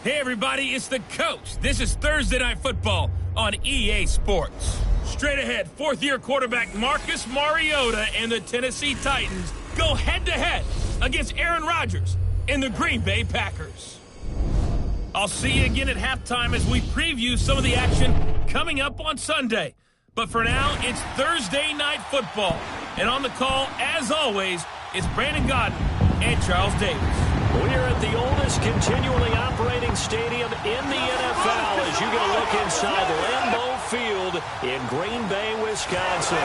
Hey everybody, it's the coach. This is Thursday Night Football on EA Sports. Straight ahead, fourth-year quarterback Marcus Mariota and the Tennessee Titans go head-to-head against Aaron Rodgers and the Green Bay Packers. I'll see you again at halftime as we preview some of the action coming up on Sunday. But for now, it's Thursday Night Football. And on the call, as always, it's Brandon Gaudin and Charles Davis. We're at the oldest continually operating stadium in the NFL as you get a look inside Lambeau Field in Green Bay, Wisconsin.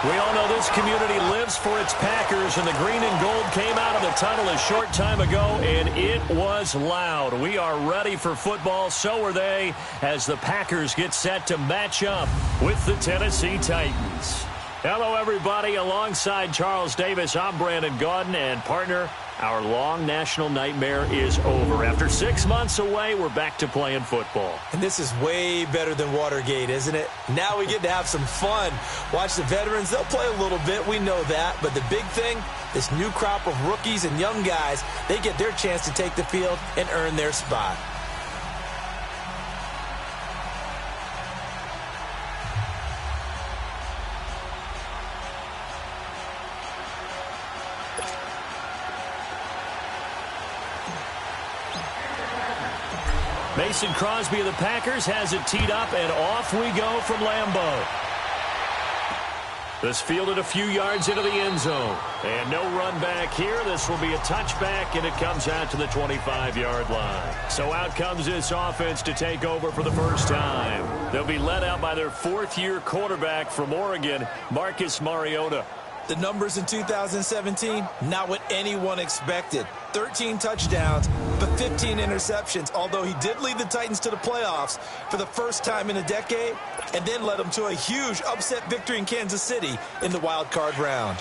We all know this community lives for its Packers, and the green and gold came out of the tunnel a short time ago, and it was loud. We are ready for football, so are they, as the Packers get set to match up with the Tennessee Titans. Hello, everybody. Alongside Charles Davis, I'm Brandon Gaudin, and partner, our long national nightmare is over. After 6 months away, we're back to playing football. And this is way better than Watergate, isn't it? Now we get to have some fun. Watch the veterans. They'll play a little bit. We know that. But the big thing, this new crop of rookies and young guys, they get their chance to take the field and earn their spot. Mason Crosby of the Packers has it teed up, and off we go from Lambeau. This fielded a few yards into the end zone. And no run back here. This will be a touchback, and it comes out to the 25-yard line. So out comes this offense to take over for the first time. They'll be led out by their fourth-year quarterback from Oregon, Marcus Mariota. The numbers in 2017, not what anyone expected. 13 touchdowns, but 15 interceptions, although he did lead the Titans to the playoffs for the first time in a decade, and then led them to a huge upset victory in Kansas City in the wild card round.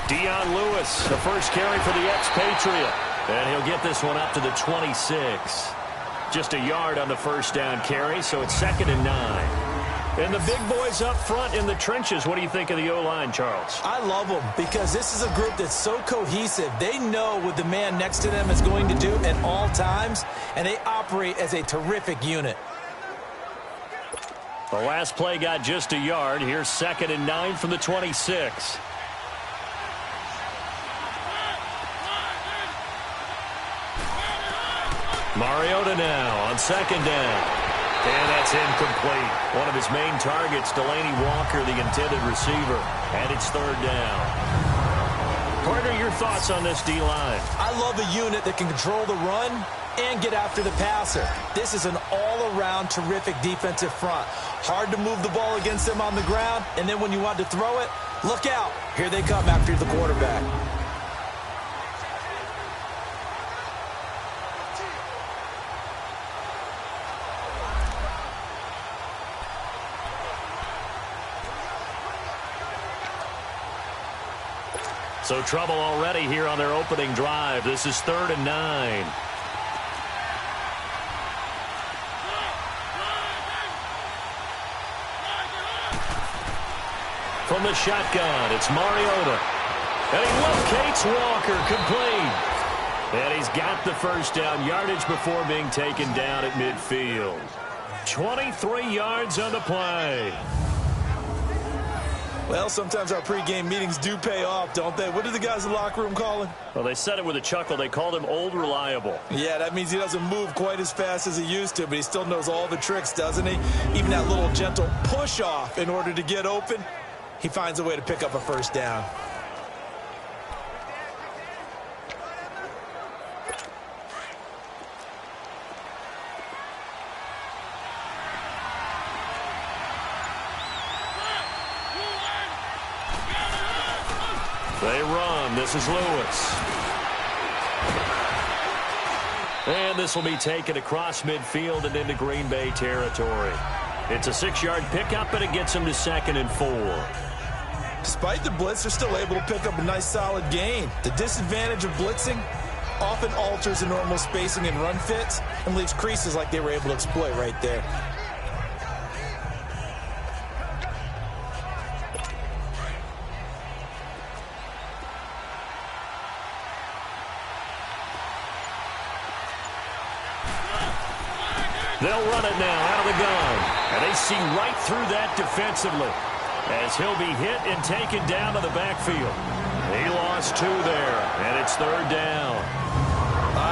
Dion Lewis, the first carry for the expatriate. And he'll get this one up to the 26. Just a yard on the first down carry, so it's 2nd and 9. And the big boys up front in the trenches. What do you think of the O-line, Charles? I love them because this is a group that's so cohesive. They know what the man next to them is going to do at all times, and they operate as a terrific unit. The last play got just a yard. Here's 2nd and 9 from the 26. Mariota now on 2nd down. And that's incomplete. One of his main targets, Delaney Walker, the intended receiver. And it's 3rd down. Partner, your thoughts on this D-line? I love a unit that can control the run and get after the passer. This is an all-around terrific defensive front. Hard to move the ball against them on the ground, and then when you want to throw it, look out. Here they come after the quarterback. So trouble already here on their opening drive. This is 3rd and 9. From the shotgun, it's Mariota. And he locates Walker, complete. And he's got the first down, yardage before being taken down at midfield. 23 yards on the play. Well, sometimes our pregame meetings do pay off, don't they? What do the guys in the locker room call him? Well, they said it with a chuckle. They called him Old Reliable. Yeah, that means he doesn't move quite as fast as he used to, but he still knows all the tricks, doesn't he? Even that little gentle push-off in order to get open, he finds a way to pick up a first down. They run. This is Lewis. And this will be taken across midfield and into Green Bay territory. It's a 6-yard pickup, and it gets him to 2nd and 4. Despite the blitz, they're still able to pick up a nice solid gain. The disadvantage of blitzing often alters the normal spacing and run fits and leaves creases like they were able to exploit right there. They'll run it now out of the gun. And they see right through that defensively as he'll be hit and taken down to the backfield. He lost 2 there, and it's 3rd down.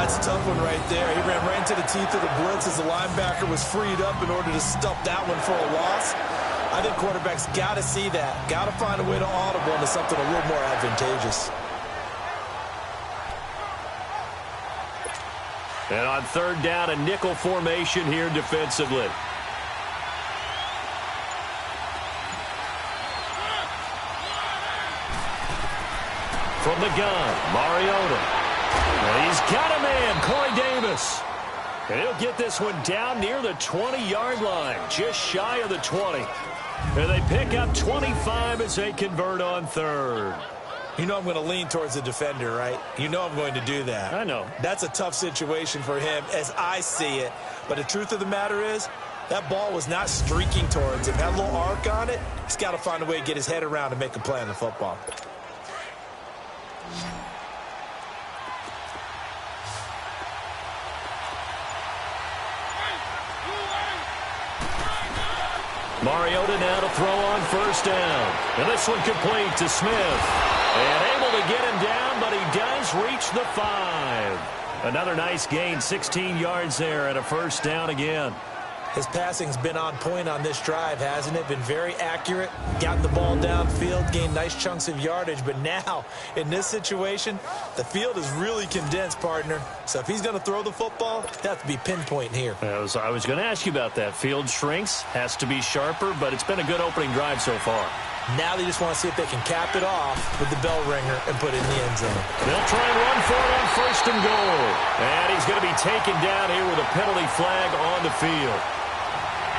It's a tough one right there. He ran right into the teeth of the blitz as the linebacker was freed up in order to stop that one for a loss. I think quarterbacks got to see that. Got to find a way to audible into something a little more advantageous. And on 3rd down, a nickel formation here defensively. From the gun, Mariota. And he's got a man, Corey Davis. And he'll get this one down near the 20-yard line, just shy of the 20. And they pick up 25 as they convert on 3rd. You know I'm going to lean towards the defender, right? You know I'm going to do that. I know. That's a tough situation for him as I see it. But the truth of the matter is, that ball was not streaking towards him. Had a little arc on it. He's got to find a way to get his head around and make a play on the football. Mariota now to throw on 1st down. And this one complete to Smith. And able to get him down, but he does reach the 5. Another nice gain, 16 yards there and a 1st down again. His passing's been on point on this drive, hasn't it? Been very accurate, gotten the ball downfield, gained nice chunks of yardage. But now, in this situation, the field is really condensed, partner. So if he's going to throw the football, it has to be pinpoint here. I was going to ask you about that. Field shrinks, has to be sharper, but it's been a good opening drive so far. Now they just want to see if they can cap it off with the bell ringer and put it in the end zone. They'll try and run for it on 1st and goal. And he's going to be taken down here with a penalty flag on the field.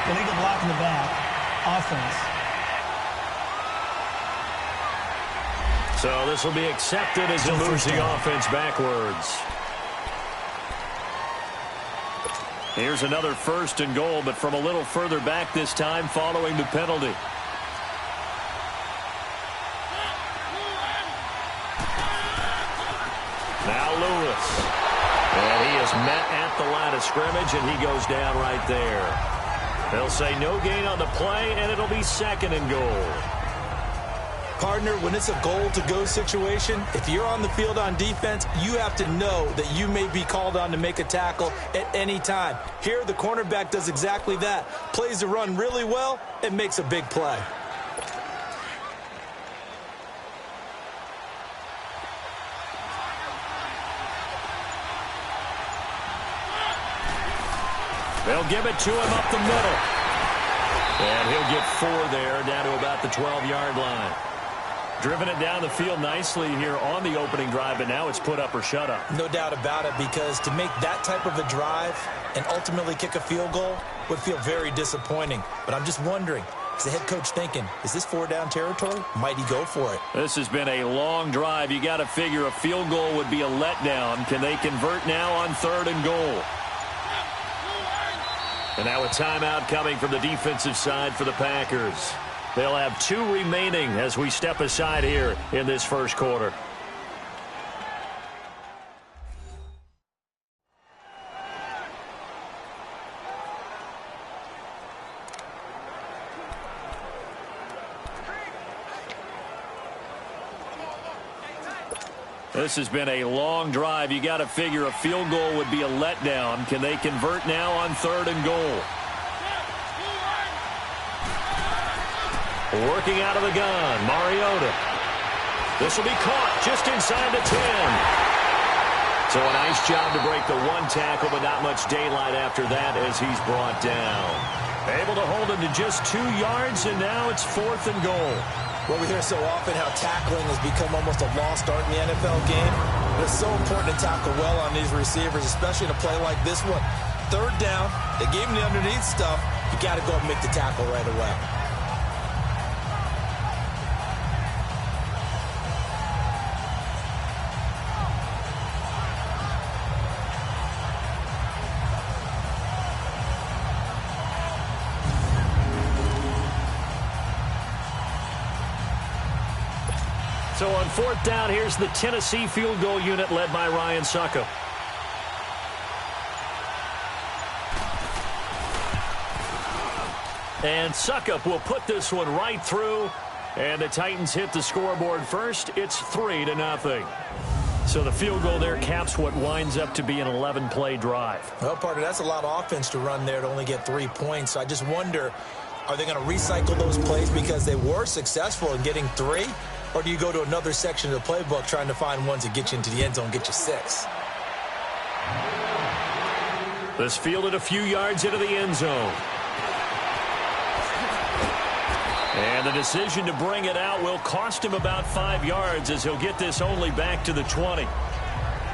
Illegal block in the back. Offense. So this will be accepted as it moves the offense backwards. Here's another 1st and goal, but from a little further back this time following the penalty. Now Lewis. And he is met at the line of scrimmage, and he goes down right there. They'll say no gain on the play, and it'll be 2nd and goal. Partner, when it's a goal-to-go situation, if you're on the field on defense, you have to know that you may be called on to make a tackle at any time. Here, the cornerback does exactly that. Plays the run really well and makes a big play. They'll give it to him up the middle. And he'll get 4 there, down to about the 12-yard line. Driven it down the field nicely here on the opening drive, but now it's put up or shut up. No doubt about it, because to make that type of a drive and ultimately kick a field goal would feel very disappointing. But I'm just wondering, is the head coach thinking, is this 4-down territory? Might he go for it? This has been a long drive. You got to figure a field goal would be a letdown. Can they convert now on 3rd and goal? And now a timeout coming from the defensive side for the Packers. They'll have 2 remaining as we step aside here in this 1st quarter. This has been a long drive. You got to figure a field goal would be a letdown. Can they convert now on 3rd and goal? Working out of the gun, Mariota. This will be caught just inside the 10. So a nice job to break the 1 tackle, but not much daylight after that as he's brought down. Able to hold him to just 2 yards, and now it's 4th and goal. Well, we hear so often how tackling has become almost a lost art in the NFL game. But it's so important to tackle well on these receivers, especially in a play like this one. 3rd down, they gave him the underneath stuff. You got to go and make the tackle right away. So on 4th down, here's the Tennessee field goal unit led by Ryan Sucko. And Suckup will put this one right through. And the Titans hit the scoreboard first. It's 3-0. So the field goal there caps what winds up to be an 11-play drive. Well, partner, that's a lot of offense to run there to only get 3 points. So I just wonder, are they going to recycle those plays because they were successful in getting 3? Or do you go to another section of the playbook trying to find ones that get you into the end zone, get you 6? This fielded a few yards into the end zone. And the decision to bring it out will cost him about 5 yards as he'll get this only back to the 20.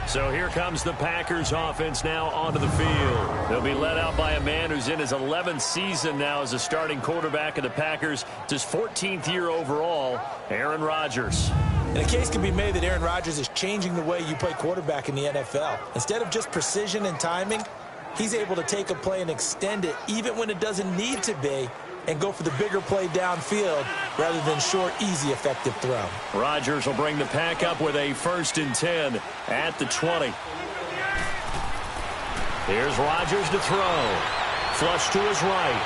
So here comes the Packers offense now onto the field. They'll be led out by a man who's in his 11th season now as a starting quarterback of the Packers. It's his 14th year overall, Aaron Rodgers. And a case can be made that Aaron Rodgers is changing the way you play quarterback in the NFL. Instead of just precision and timing, he's able to take a play and extend it even when it doesn't need to be, and go for the bigger play downfield rather than short, easy, effective throw. Rodgers will bring the Pack up with a 1st and 10 at the 20. Here's Rodgers to throw. Flush to his right.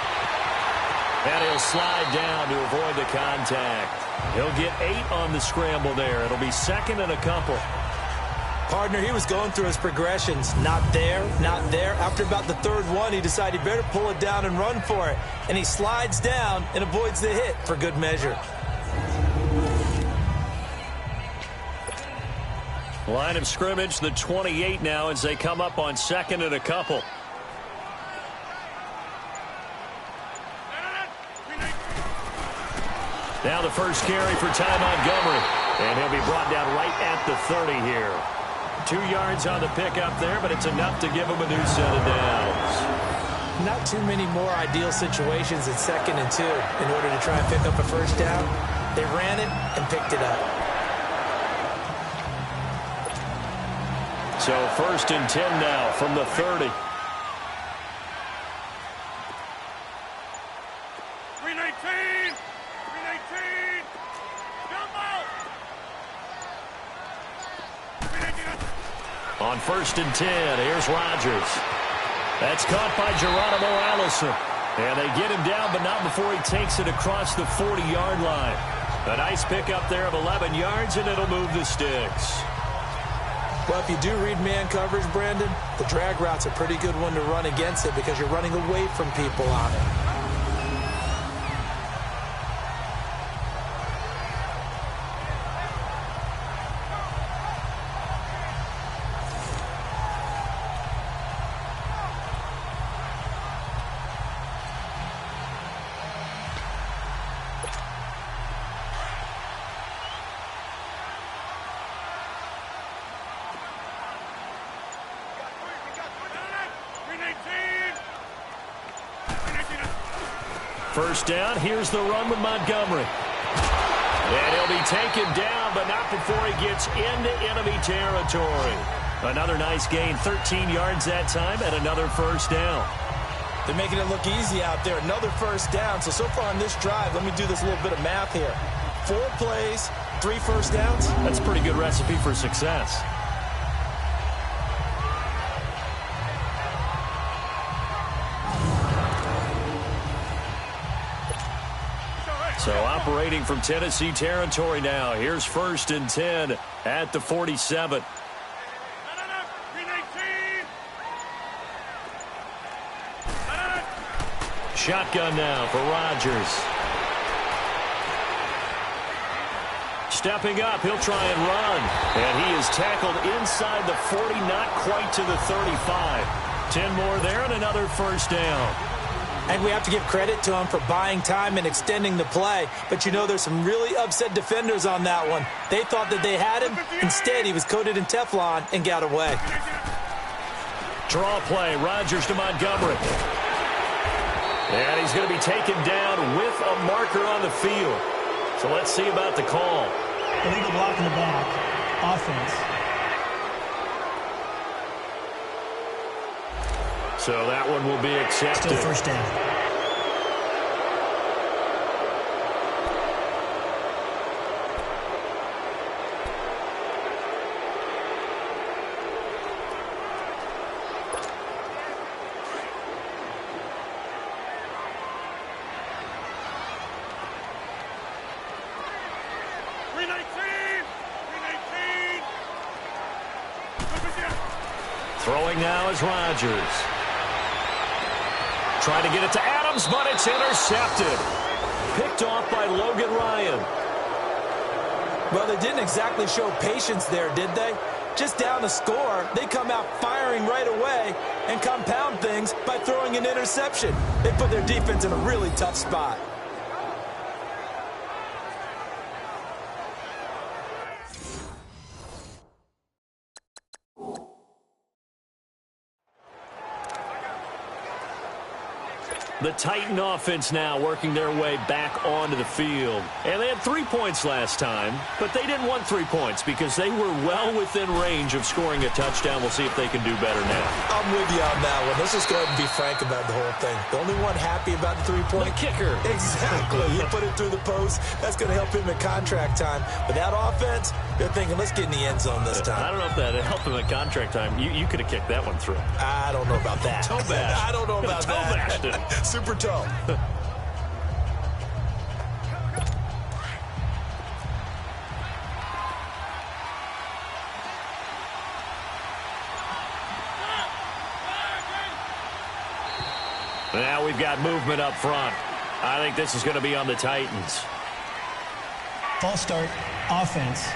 And he'll slide down to avoid the contact. He'll get 8 on the scramble there. It'll be 2nd and a couple. Partner, he was going through his progressions. Not there, not there. After about the 3rd one, he decided he better pull it down and run for it. And he slides down and avoids the hit for good measure. Line of scrimmage, the 28 now as they come up on 2nd and a couple. Now the first carry for Ty Montgomery. And he'll be brought down right at the 30 here. 2 yards on the pickup there, but it's enough to give him a new set of downs. Not too many more ideal situations at 2nd and 2 in order to try and pick up a first down. They ran it and picked it up. So 1st and 10 now from the 30. 319! 319! On 1st and 10, here's Rodgers. That's caught by Geronimo Allison. And they get him down, but not before he takes it across the 40-yard line. A nice pickup there of 11 yards, and it'll move the sticks. Well, if you do read man coverage, Brandon, the drag route's a pretty good one to run against it because you're running away from people on it. First down, here's the run with Montgomery. And he'll be taken down, but not before he gets into enemy territory. Another nice gain, 13 yards that time, and another first down. They're making it look easy out there. Another first down. So far on this drive, let me do this little bit of math here. 4 plays, 3 first downs. That's a pretty good recipe for success. So operating from Tennessee territory now. Here's 1st and 10 at the 47. Shotgun now for Rodgers. Stepping up, he'll try and run. And he is tackled inside the 40, not quite to the 35. 10 more there and another first down. And we have to give credit to him for buying time and extending the play. But you know there's some really upset defenders on that one. They thought that they had him. Instead, he was coated in Teflon and got away. Draw play, Rodgers to Montgomery. And he's going to be taken down with a marker on the field. So let's see about the call. Illegal block in the back. Offense. So that one will be accepted. Still first down. Throwing now is Rodgers. Trying to get it to Adams, but it's intercepted. Picked off by Logan Ryan. Well, they didn't exactly show patience there, did they? Just down the score, they come out firing right away and compound things by throwing an interception. They put their defense in a really tough spot. The Titan offense now working their way back onto the field. And they had 3 points last time, but they didn't want 3 points because they were well within range of scoring a touchdown. We'll see if they can do better now. I'm with you on that one. Let's just go ahead and be frank about the whole thing. The only one happy about the 3-point? The kicker. Exactly. He put it through the post. That's going to help him at contract time. But that offense, they're thinking, let's get in the end zone this time. I don't know if that helped him at contract time. You could have kicked that one through. I don't know about that. Toe bash. I don't know about that. Bashed it. Super toe. Now we've got movement up front. I think this is going to be on the Titans. False start, offense.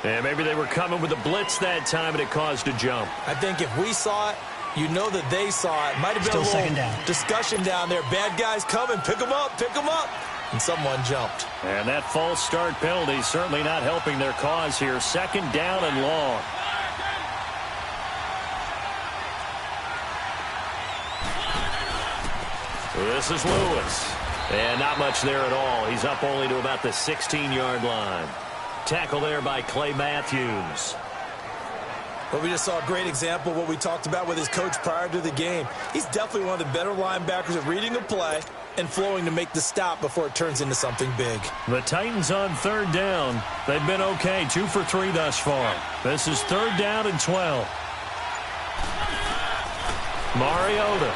And maybe they were coming with a blitz that time and it caused a jump. I think if we saw it, you know that they saw it. Might have been Still a second little down. discussion down there. Bad guys coming. Pick them up. Pick them up. And someone jumped. And that false start penalty certainly not helping their cause here. Second down and long. This is Lewis. And not much there at all. He's up only to about the 16-yard line. Tackle there by Clay Matthews. Well, we just saw a great example of what we talked about with his coach prior to the game. He's definitely one of the better linebackers at reading a play and flowing to make the stop before it turns into something big. The Titans on third down. They've been okay, 2 for 3 thus far. This is third down and 12. Mariota.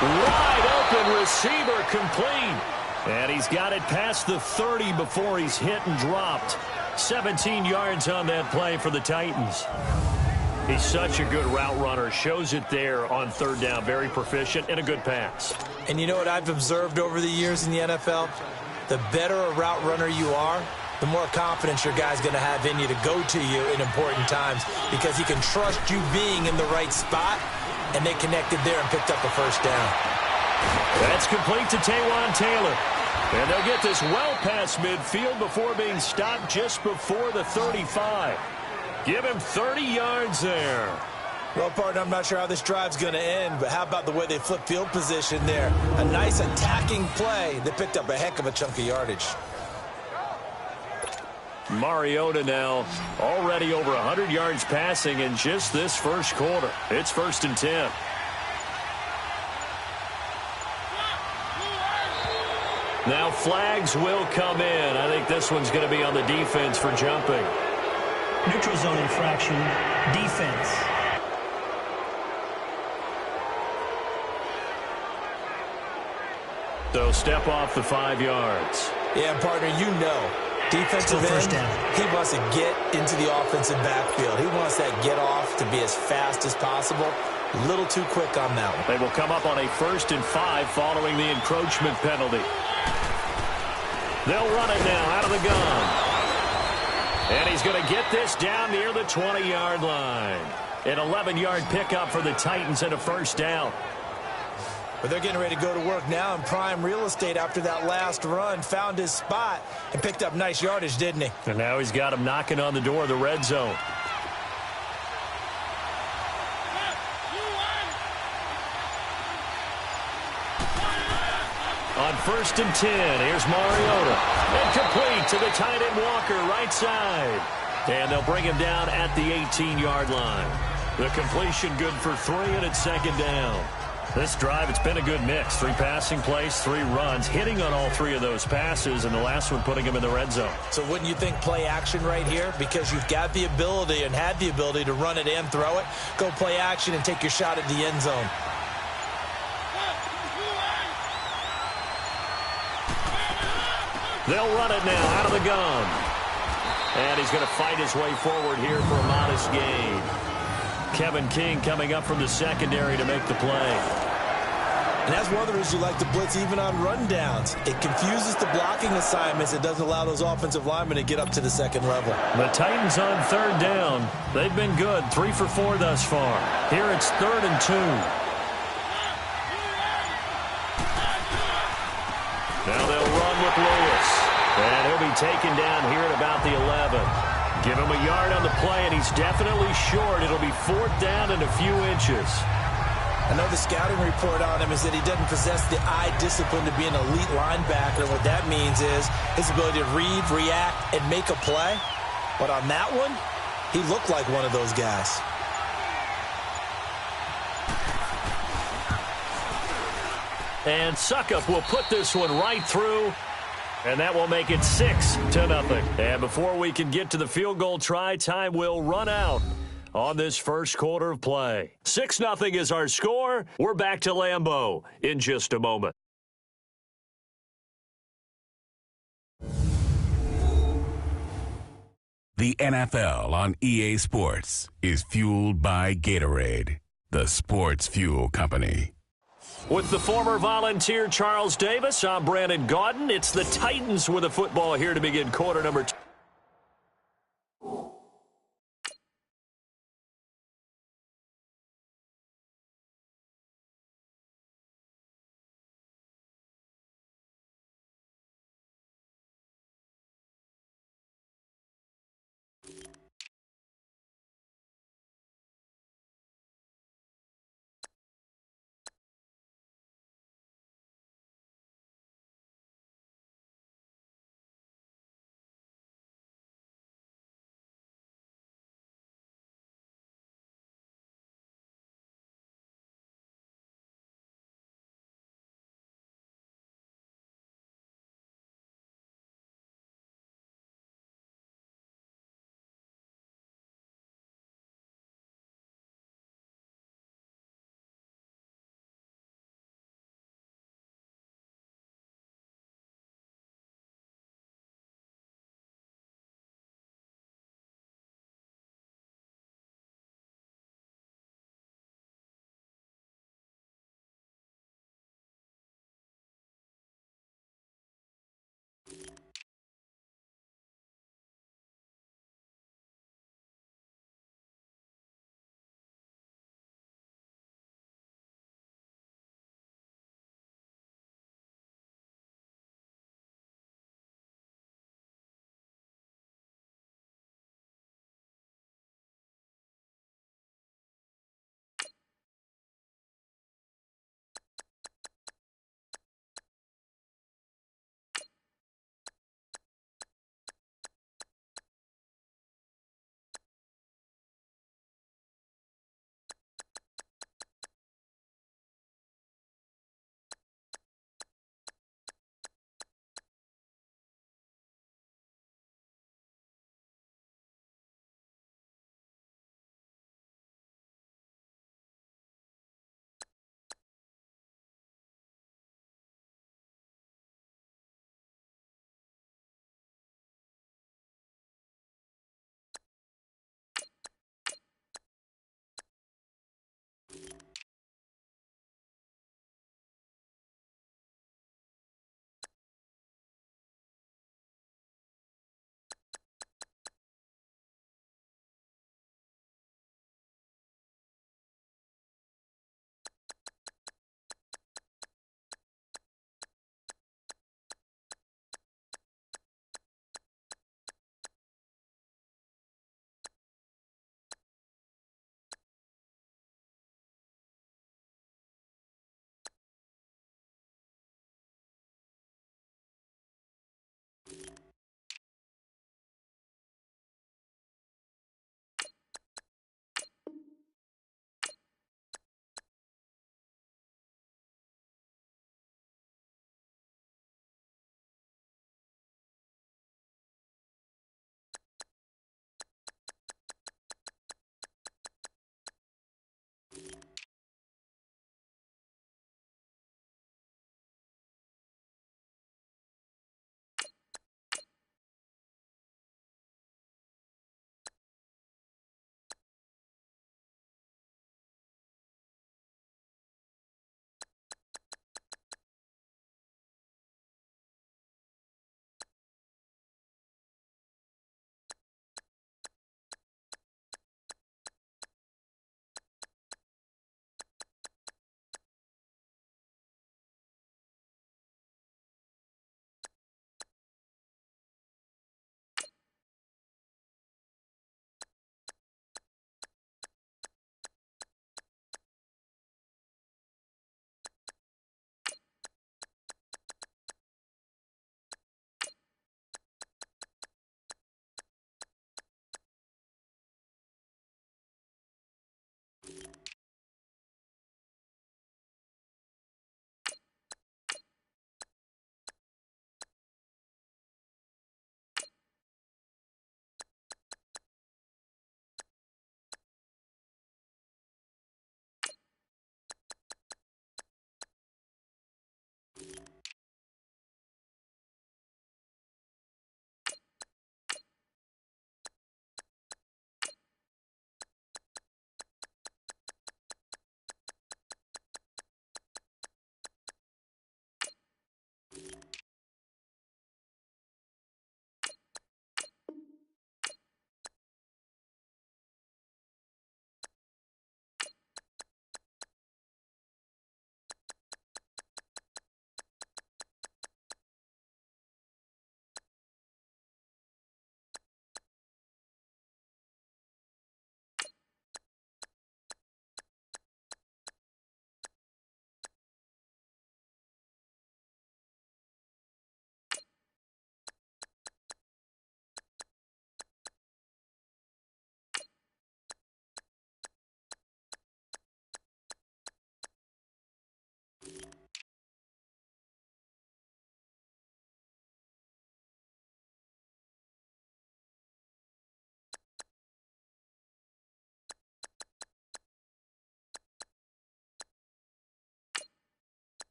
Wide open receiver complete. And he's got it past the 30 before he's hit and dropped. 17 yards on that play for the Titans. He's such a good route runner. Shows it there on third down. Very proficient and a good pass. And you know what I've observed over the years in the NFL? The better a route runner you are, the more confidence your guy's going to have in you to go to you in important times because he can trust you being in the right spot, and they connected there and picked up a first down. That's complete to Taywan Taylor. And they'll get this well past midfield before being stopped just before the 35. Give him 30 yards there. Well, partner, I'm not sure how this drive's going to end, but how about the way they flip field position there? A nice attacking play that picked up a heck of a chunk of yardage. Mariota now already over 100 yards passing in just this first quarter. It's 1st and 10. Now flags will come in. I think this one's going to be on the defense for jumping. Neutral zone infraction, defense. So step off the 5 yards. Yeah, partner, you know, defensive first end, down. he wants to get into the offensive backfield. He wants that get off to be as fast as possible. A little too quick on that one. They will come up on a 1st and 5 following the encroachment penalty. They'll run it now out of the gun. And he's going to get this down near the 20-yard line. An 11-yard pickup for the Titans and a first down. But they're getting ready to go to work now in prime real estate after that last run. Found his spot and picked up nice yardage, didn't he? And now he's got him knocking on the door of the red zone. On 1st and 10, here's Mariota. And complete to the tight end Walker, right side. And they'll bring him down at the 18-yard line. The completion good for 3, and it's 2nd down. This drive, it's been a good mix. 3 passing plays, 3 runs, hitting on all 3 of those passes, and the last one putting him in the red zone. So wouldn't you think play action right here? Because you've got the ability and had the ability to run it and throw it. Go play action and take your shot at the end zone. They'll run it now out of the gun. And he's going to fight his way forward here for a modest gain. Kevin King coming up from the secondary to make the play. And that's one of the reasons you like to blitz even on rundowns. It confuses the blocking assignments. It doesn't allow those offensive linemen to get up to the second level. The Titans on third down. They've been good, 3 for 4 thus far. Here it's 3rd and 2. Now they'll run with Lewis. And he'll be taken down here at about the 11. Give him a yard on the play, and he's definitely short. It'll be 4th down and a few inches. I know the scouting report on him is that he doesn't possess the eye discipline to be an elite linebacker. What that means is his ability to read, react, and make a play. But on that one, he looked like one of those guys. And Suckup will put this one right through, and that will make it 6-0. And before we can get to the field goal try, time will run out on this first quarter of play. 6-0 is our score. We're back to Lambeau in just a moment. The NFL on EA Sports is fueled by Gatorade, the sports fuel company. With the former Volunteer Charles Davis, I'm Brandon Gaudin. It's the Titans with a football here to begin quarter number 2.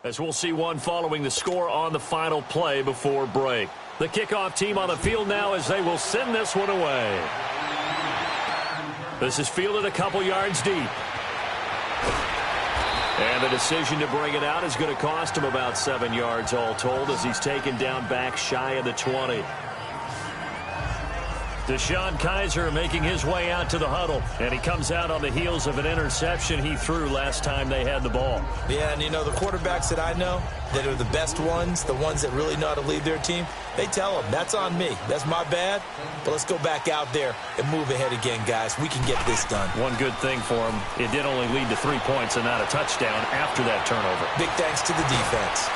As we'll see one following the score on the final play before break. The kickoff team on the field now as they will send this one away. This is fielded a couple yards deep. And the decision to bring it out is going to cost him about 7 yards all told as he's taken down back shy of the 20. DeShone Kizer making his way out to the huddle. And he comes out on the heels of an interception he threw last time they had the ball. Yeah, and you know, the quarterbacks that I know that are the best ones, the ones that really know how to lead their team, they tell them, that's on me. That's my bad. But let's go back out there and move ahead again, guys. We can get this done. One good thing for him, it did only lead to 3 points and not a touchdown after that turnover. Big thanks to the defense.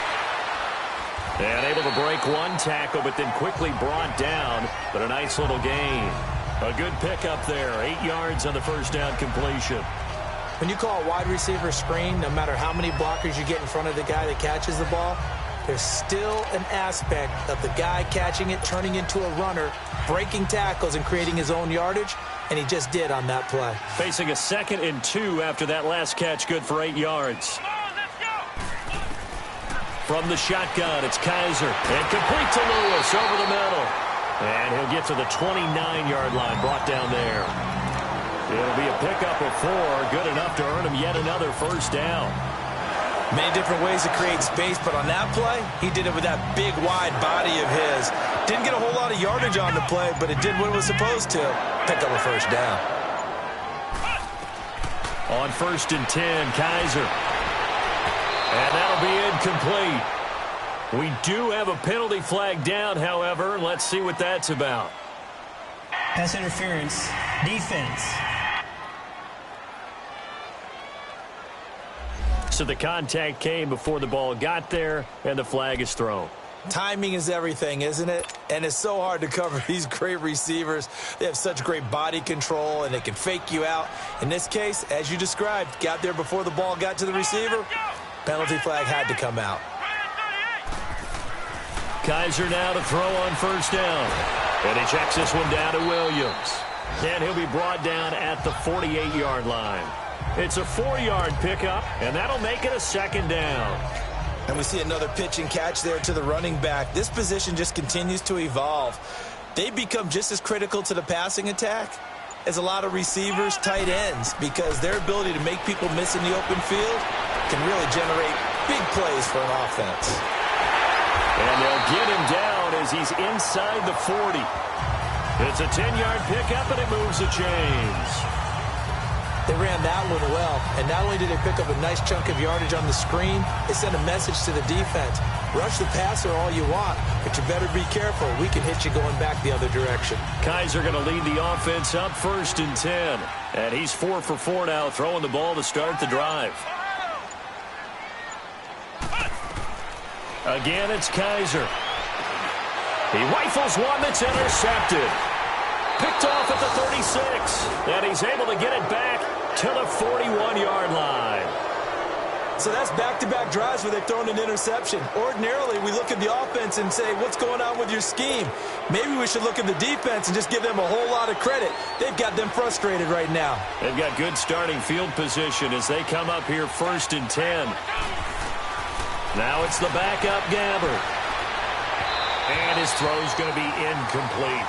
And able to break one tackle, but then quickly brought down. But a nice little gain. A good pickup there. 8 yards on the first down completion. When you call a wide receiver screen, no matter how many blockers you get in front of the guy that catches the ball, there's still an aspect of the guy catching it, turning into a runner, breaking tackles and creating his own yardage, and he just did on that play. Facing a 2nd and 2 after that last catch, good for 8 yards. From the shotgun, it's Kizer. And complete to Lewis over the middle. And he'll get to the 29-yard line, brought down there. It'll be a pickup of 4, good enough to earn him yet another first down. Many different ways to create space, but on that play, he did it with that big, wide body of his. Didn't get a whole lot of yardage on the play, but it did what it was supposed to. Pick up a first down. On 1st and 10, Kizer. And that'll be incomplete. We do have a penalty flag down, however. Let's see what that's about. Pass interference. Defense. So the contact came before the ball got there, and the flag is thrown. Timing is everything, isn't it? And it's so hard to cover these great receivers. They have such great body control, and they can fake you out. In this case, as you described, got there before the ball got to the receiver. Penalty flag had to come out. Kizer now to throw on first down. And he checks this one down to Williams. And he'll be brought down at the 48-yard line. It's a 4-yard pickup, and that'll make it a 2nd down. And we see another pitch and catch there to the running back. This position just continues to evolve. They become just as critical to the passing attack as a lot of receivers, tight ends, because their ability to make people miss in the open field can really generate big plays for an offense. And they'll get him down as he's inside the 40. It's a 10-yard pickup, and it moves the chains. They ran that one well, and not only did they pick up a nice chunk of yardage on the screen, they sent a message to the defense. Rush the passer all you want, but you better be careful. We can hit you going back the other direction. Kizer going to lead the offense up 1st and 10. And he's 4 for 4 now, throwing the ball to start the drive. Again, it's Kizer. He rifles one that's intercepted. Picked off at the 36. And he's able to get it back to the 41-yard line. So that's back-to-back drives where they've thrown an interception. Ordinarily, we look at the offense and say, what's going on with your scheme? Maybe we should look at the defense and just give them a whole lot of credit. They've got them frustrated right now. They've got good starting field position as they come up here 1st and 10. Now it's the backup Gabbert. And his throw's going to be incomplete.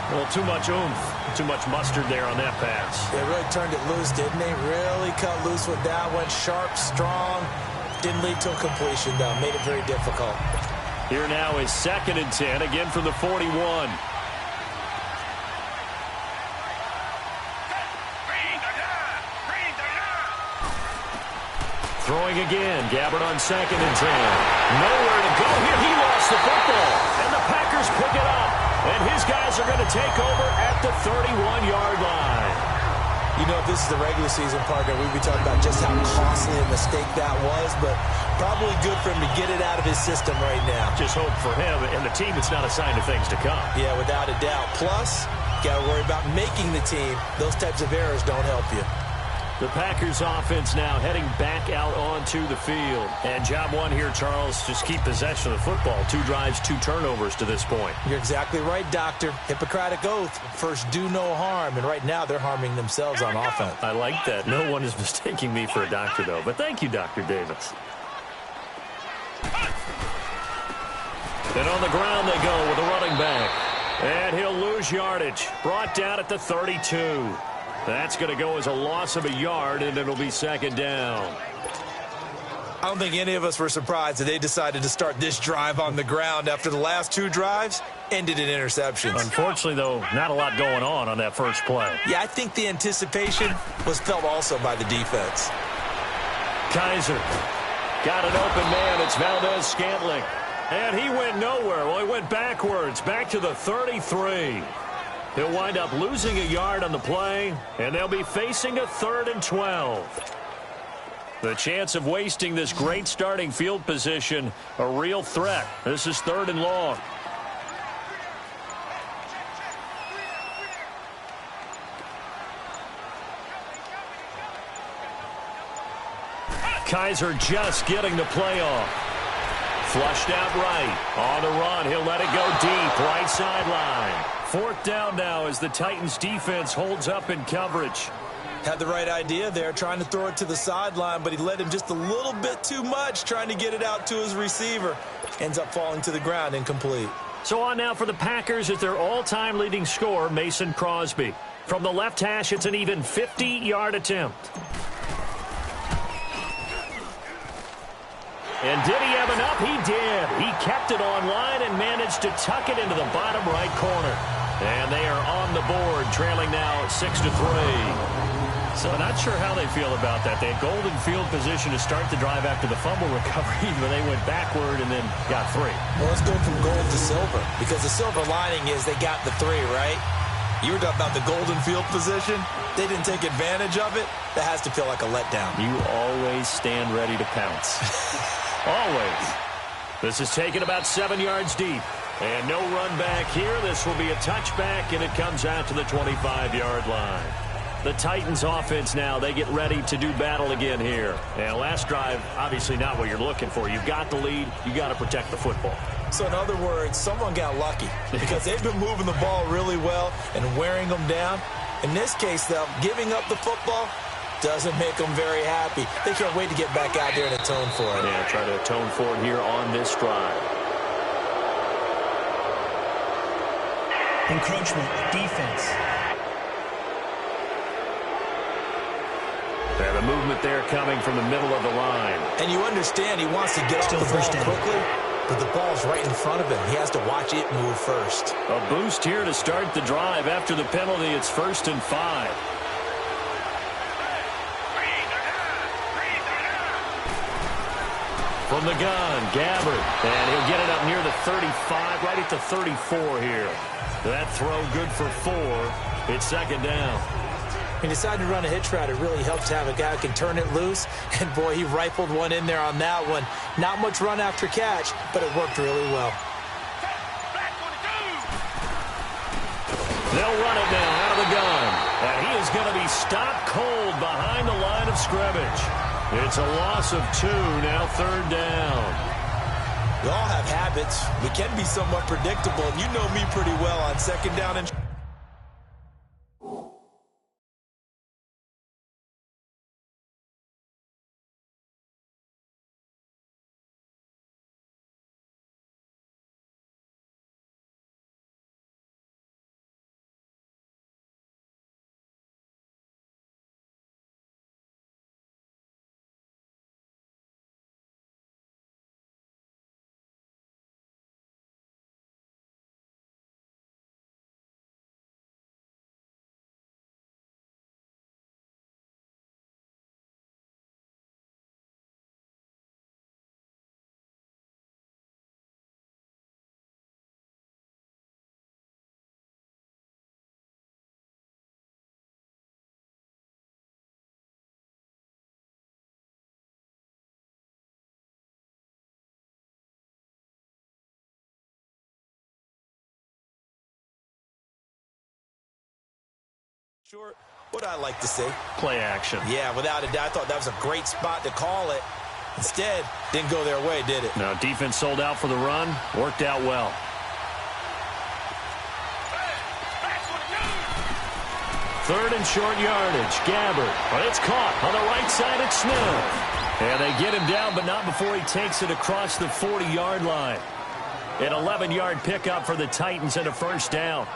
Well, too much oomph, too much mustard there on that pass. They really turned it loose, didn't they? Really cut loose with that one. Sharp, strong. Didn't lead to a completion, though. Made it very difficult. Here now is 2nd and 10, again from the 41. Throwing again, Gabbert on 2nd and 10. Nowhere to go here. He lost the football, and the Packers pick it up. And his guys are going to take over at the 31-yard line. You know, if this is the regular season, partner, we'd be talking about just how costly a mistake that was, but probably good for him to get it out of his system right now. Just hope for him and the team it's not a sign of things to come. Yeah, without a doubt. Plus, got to worry about making the team. Those types of errors don't help you. The Packers offense now heading back out onto the field. And job one here, Charles, just keep possession of the football. 2 drives, 2 turnovers to this point. You're exactly right, Doctor. Hippocratic oath. First, do no harm. And right now, they're harming themselves on offense. I like that. No one is mistaking me for a doctor, though. But thank you, Dr. Davis. And on the ground they go with a running back. And he'll lose yardage. Brought down at the 32. That's going to go as a loss of a yard, and it'll be second down. I don't think any of us were surprised that they decided to start this drive on the ground after the last 2 drives ended in interceptions. Unfortunately, though, not a lot going on that first play. Yeah, I think the anticipation was felt also by the defense. Kaiser got an open man. It's Valdez-Scantling. And he went nowhere. Well, he went backwards, back to the 33. He'll wind up losing a yard on the play, and they'll be facing a 3rd and 12. The chance of wasting this great starting field position, a real threat. This is 3rd and long. Kaiser just getting the play off. Flushed out right. On the run, he'll let it go deep. Right sideline. 4th down now as the Titans defense holds up in coverage. Had the right idea there, trying to throw it to the sideline, but he led him just a little bit too much, trying to get it out to his receiver. Ends up falling to the ground, incomplete. So on now for the Packers is their all-time leading scorer, Mason Crosby. From the left hash, it's an even 50-yard attempt. And did he have enough? He did. He kept it on line and managed to tuck it into the bottom right corner. And they are on the board, trailing now 6-3. So not sure how they feel about that. They had golden field position to start the drive after the fumble recovery, but they went backward and then got 3. Well, let's go from gold to silver, because the silver lining is they got the 3, right? You were talking about the golden field position. They didn't take advantage of it. That has to feel like a letdown. You always stand ready to pounce. Always. This is taken about 7 yards deep. And no run back here. This will be a touchback, and it comes out to the 25-yard line. The Titans offense now, they get ready to do battle again here. And last drive, obviously not what you're looking for. You've got the lead. You got to protect the football. So in other words, someone got lucky because they've been moving the ball really well and wearing them down. In this case, though, giving up the football doesn't make them very happy. They can't wait to get back out there and atone for it. Yeah, try to atone for it here on this drive. Encroachment, defense. And the movement there coming from the middle of the line. And you understand he wants to get Still off the first ball down. quickly, but the ball's right in front of him. He has to watch it move first. A boost here to start the drive. After the penalty, it's 1st and 5. From the gun, Gabbard. And he'll get it up near the 35, right at the 34 here. That throw good for 4. It's 2nd down. He decided to run a hitch route. It really helps to have a guy who can turn it loose. And, boy, he rifled one in there on that one. Not much run after catch, but it worked really well. They'll run it now out of the gun. And he is going to be stopped cold behind the line of scrimmage. It's a loss of 2, now 3rd down. We all have habits. We can be somewhat predictable, and you know me pretty well on 2nd down and Short, what I like to see. Play action. Yeah, without a doubt. I thought that was a great spot to call it. Instead, didn't go their way, did it? Now, defense sold out for the run. Worked out well. Third and short yardage. Gabbert. But it's caught on the right side at Smith. And they get him down, but not before he takes it across the 40-yard line. An 11-yard pickup for the Titans and a first down.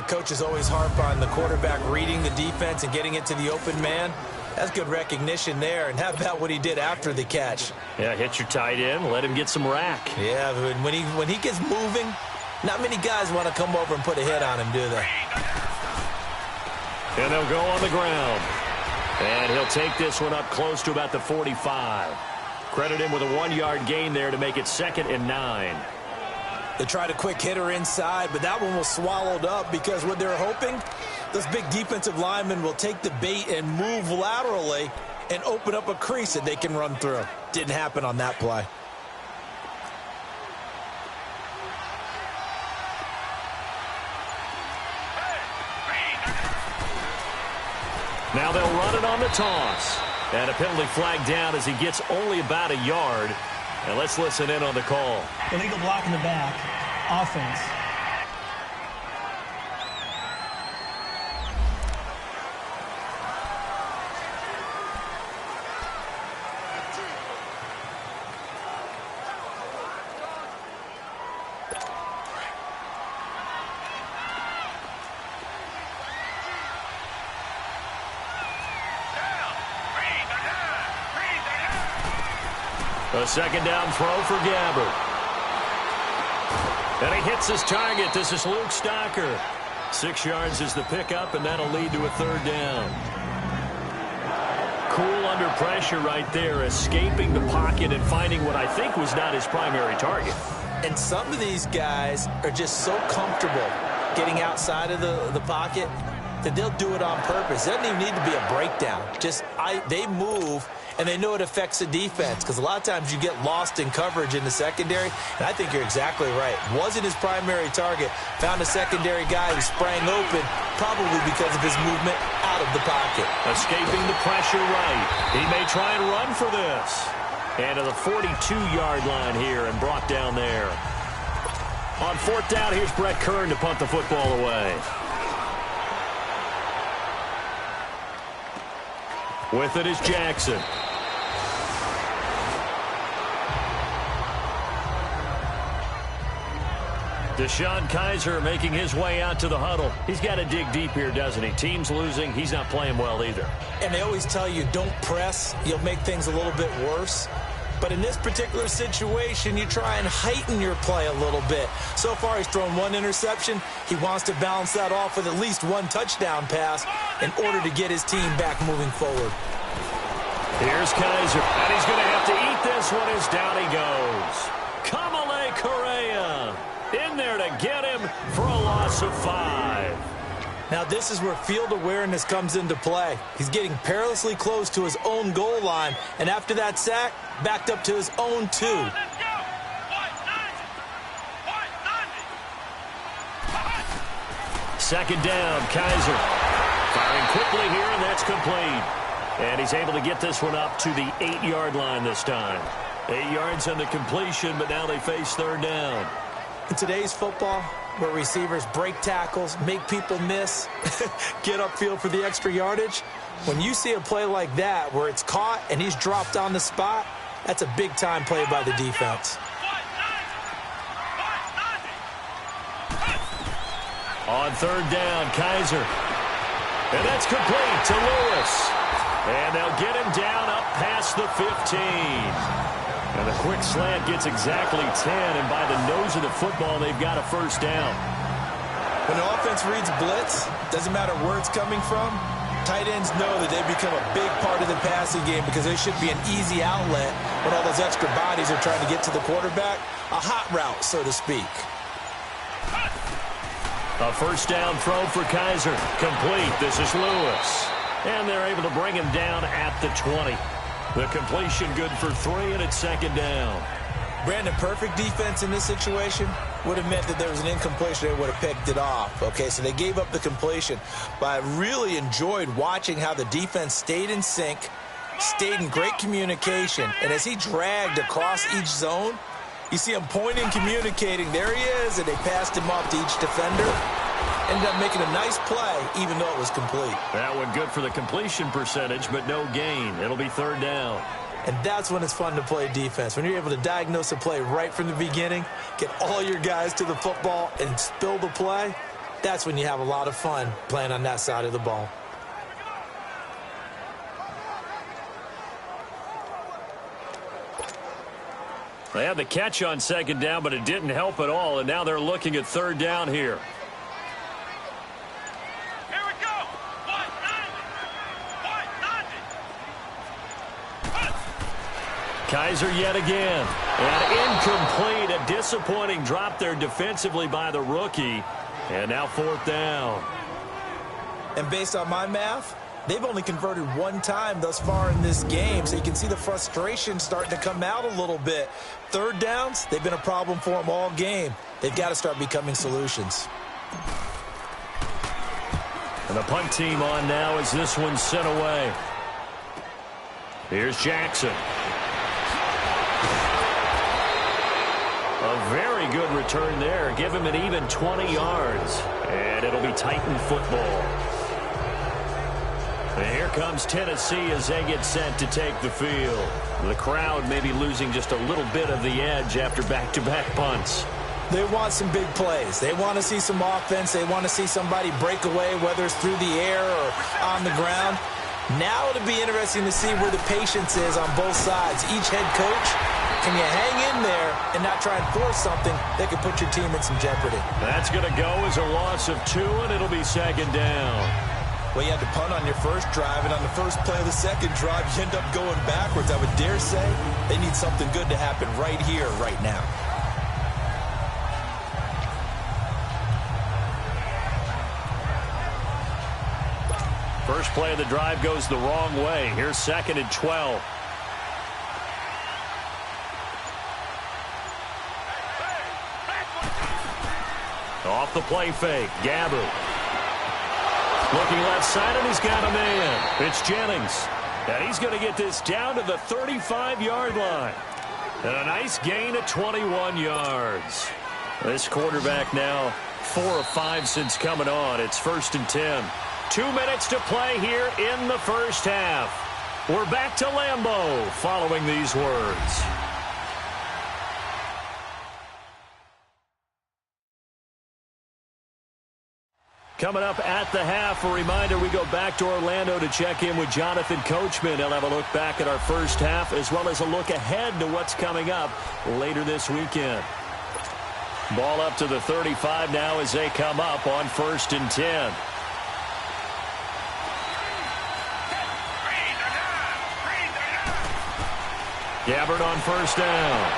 Coaches always harp on the quarterback reading the defense and getting it to the open man. That's good recognition there. And how about what he did after the catch? Yeah, hit your tight end. Let him get some rack. Yeah, when he gets moving, not many guys want to come over and put a hit on him, do they? And they'll go on the ground. And he'll take this one up close to about the 45. Credit him with a 1-yard gain there to make it 2nd and 9. They tried a quick hitter inside, but that one was swallowed up because what they're hoping, those big defensive linemen will take the bait and move laterally and open up a crease that they can run through. Didn't happen on that play. Now they'll run it on the toss. And a penalty flag down as he gets only about a yard. And let's listen in on the call. Illegal block in the back. Offense. A second down throw for Gabbert. And he hits his target. This is Luke Stocker. 6 yards is the pickup, and that'll lead to a third down. Cool under pressure right there, escaping the pocket and finding what I think was not his primary target. And some of these guys are just so comfortable getting outside of the pocket that they'll do it on purpose. It doesn't even need to be a breakdown. They move, and they know it affects the defense because a lot of times you get lost in coverage in the secondary, and I think you're exactly right. Wasn't his primary target. Found a secondary guy who sprang open, probably because of his movement out of the pocket. Escaping the pressure right. He may try and run for this. And to the 42-yard line here and brought down there. On 4th down, here's Brett Kern to punt the football away. With it is Jackson. Deshaun Kaiser making his way out to the huddle. He's got to dig deep here, doesn't he? Team's losing. He's not playing well either. And they always tell you, don't press. You'll make things a little bit worse. But in this particular situation, you try and heighten your play a little bit. So far, he's thrown 1 interception. He wants to balance that off with at least 1 touchdown pass in order to get his team back moving forward. Here's Kaiser, and he's going to have to eat this one as down he goes. Kamale Correa in there to get him for a loss of 5. Now, this is where field awareness comes into play. He's getting perilously close to his own goal line, and after that sack, backed up to his own 2. Second down, Kaiser. Firing quickly here, and that's complete. And he's able to get this one up to the 8-yard line this time. 8 yards on the completion, but now they face third down. In today's football, where receivers break tackles, make people miss, get upfield for the extra yardage, when you see a play like that where it's caught and he's dropped on the spot, that's a big-time play by the defense. On third down, Kaiser. And that's complete to Lewis. And they'll get him down up past the 15. And the quick slant gets exactly 10, and by the nose of the football, they've got a first down. When the offense reads blitz, doesn't matter where it's coming from, tight ends know that they become a big part of the passing game because they should be an easy outlet when all those extra bodies are trying to get to the quarterback. A hot route, so to speak. A first down throw for Kaiser. Complete. This is Lewis. And they're able to bring him down at the 20. The completion good for 3, and it's second down. Brandon, perfect defense in this situation would have meant that there was an incompletion. They would have picked it off. Okay, so they gave up the completion. But I really enjoyed watching how the defense stayed in sync, stayed in great communication. And as he dragged across each zone, you see him pointing, communicating. There he is, and they passed him off to each defender. Ended up making a nice play, even though it was complete. That one good for the completion percentage, but no gain. It'll be third down. And that's when it's fun to play defense. When you're able to diagnose a play right from the beginning, get all your guys to the football, and spill the play, that's when you have a lot of fun playing on that side of the ball. They had the catch on second down, but it didn't help at all, and now they're looking at third down here. Kaiser yet again. And incomplete. A disappointing drop there defensively by the rookie. And now fourth down. And based on my math, they've only converted one time thus far in this game, so you can see the frustration starting to come out a little bit. Third downs, they've been a problem for them all game. They've got to start becoming solutions. And the punt team on now as this one's sent away. Here's Jackson. A very good return there. Give him an even 20 yards. And it'll be Titan football. And here comes Tennessee as they get set to take the field. The crowd may be losing just a little bit of the edge after back-to-back punts. They want some big plays. They want to see some offense. They want to see somebody break away, whether it's through the air or on the ground. Now it'll be interesting to see where the patience is on both sides. Each head coach, can you hang in there and not try and force something that could put your team in some jeopardy? That's going to go as a loss of 2, and it'll be second down. Well, you had to punt on your first drive, and on the first play of the second drive, you end up going backwards. I would dare say they need something good to happen right here, right now. First play of the drive goes the wrong way. Here's second and 12. Off the play fake. Gabbert. Looking left side, and he's got a man. It's Jennings. And he's going to get this down to the 35-yard line. And a nice gain of 21 yards. This quarterback now 4 of 5 since coming on. It's first and 10. 2 minutes to play here in the first half. We're back to Lambeau following these words. Coming up at the half, a reminder, we go back to Orlando to check in with Jonathan Coachman. He'll have a look back at our first half as well as a look ahead to what's coming up later this weekend. Ball up to the 35 now as they come up on first and 10. Gabbert on first down.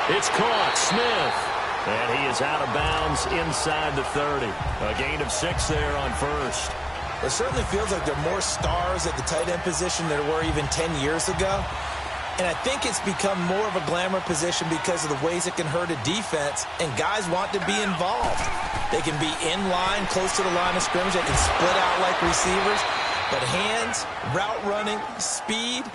It's caught. Smith. And he is out of bounds inside the 30. A gain of 6 there on first. It certainly feels like there are more stars at the tight end position than there were even 10 years ago. And I think it's become more of a glamour position because of the ways it can hurt a defense, and guys want to be involved. They can be in line, close to the line of scrimmage. They can split out like receivers. But hands, route running, speed,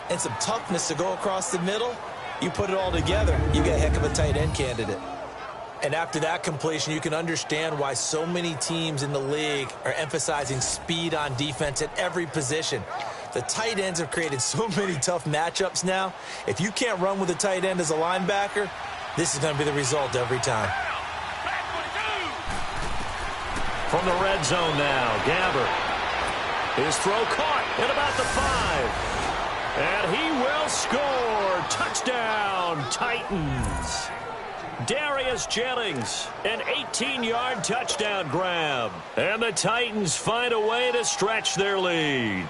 and some toughness to go across the middle, you put it all together, you get a heck of a tight end candidate. And after that completion, you can understand why so many teams in the league are emphasizing speed on defense at every position. The tight ends have created so many tough matchups now. If you can't run with a tight end as a linebacker, this is going to be the result every time. From the red zone now, Gabbert. His throw caught at about the 5. And he will score. Touchdown, Titans. Darius Jennings, an 18-yard touchdown grab. And the Titans find a way to stretch their lead.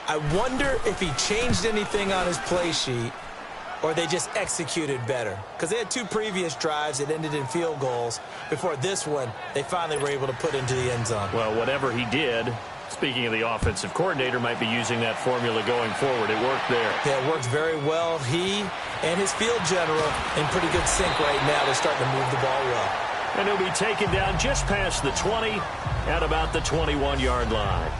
I wonder if he changed anything on his play sheet or they just executed better. Because they had 2 previous drives that ended in field goals. Before this one, they finally were able to put into the end zone. Well, whatever he did, Speaking of the offensive coordinator, might be using that formula going forward. It worked there. Yeah, it worked very well. He and his field general in pretty good sync right now. They're starting to move the ball well. And he'll be taken down just past the 20 at about the 21-yard line.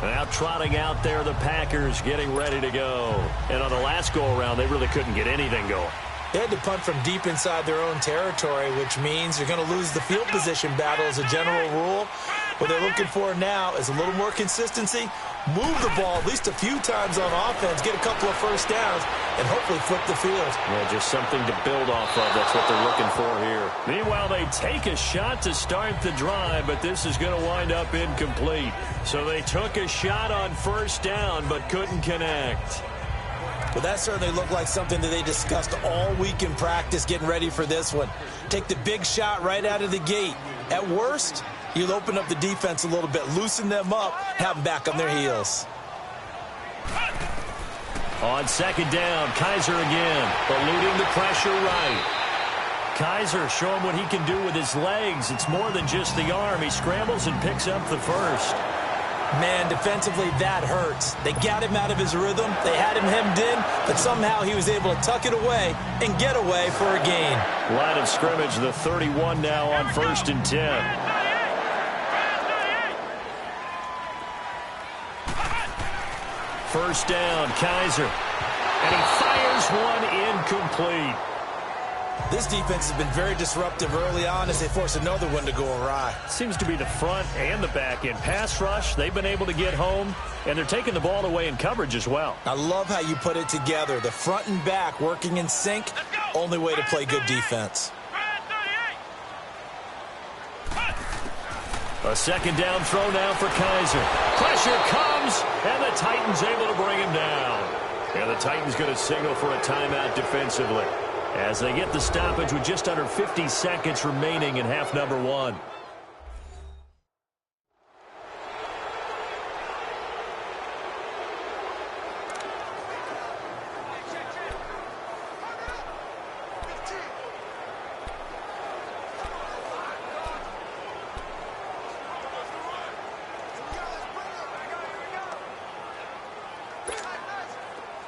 Now trotting out there, the Packers getting ready to go. And on the last go-around, they really couldn't get anything going. They had to punt from deep inside their own territory, which means you're going to lose the field position battle as a general rule. What they're looking for now is a little more consistency, move the ball at least a few times on offense, get a couple of first downs, and hopefully flip the field. Yeah, just something to build off of. That's what they're looking for here. Meanwhile, they take a shot to start the drive, but this is going to wind up incomplete. So they took a shot on first down, but couldn't connect. Well, that certainly looked like something that they discussed all week in practice getting ready for this one. Take the big shot right out of the gate. At worst, you'll open up the defense a little bit, loosen them up, have them back on their heels. On second down, Kaiser again, eluding the pressure right. Kaiser showing what he can do with his legs. It's more than just the arm. He scrambles and picks up the first. Man, defensively, that hurts. They got him out of his rhythm. They had him hemmed in, but somehow he was able to tuck it away and get away for a gain. Line of scrimmage, the 31 now on 1st and 10. First down, Kaiser. And he fires one incomplete. This defense has been very disruptive early on as they force another one to go awry. Seems to be the front and the back end. Pass rush, they've been able to get home, and they're taking the ball away in coverage as well. I love how you put it together. The front and back working in sync, only way to play good defense. A second down throw now for Kaiser. Pressure comes, and the Titans able to bring him down. And the Titans going to signal for a timeout defensively as they get the stoppage with just under 50 seconds remaining in half number one.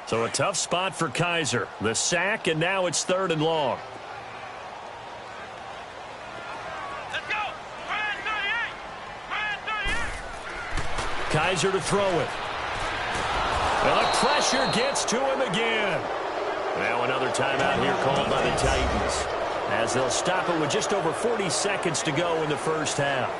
So a tough spot for Kaiser. The sack, and now it's 3rd and long. Let's go. Kaiser to throw it. And the pressure gets to him again. Now another timeout here called by the Titans, as they'll stop it with just over 40 seconds to go in the first half.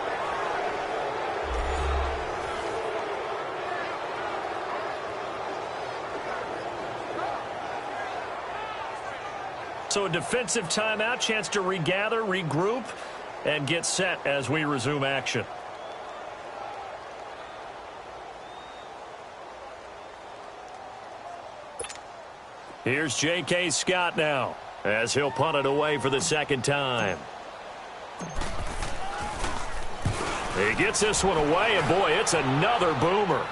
So a defensive timeout, chance to regather, regroup, and get set as we resume action. Here's J.K. Scott now, as he'll punt it away for the second time. He gets this one away, and boy, it's another boomer.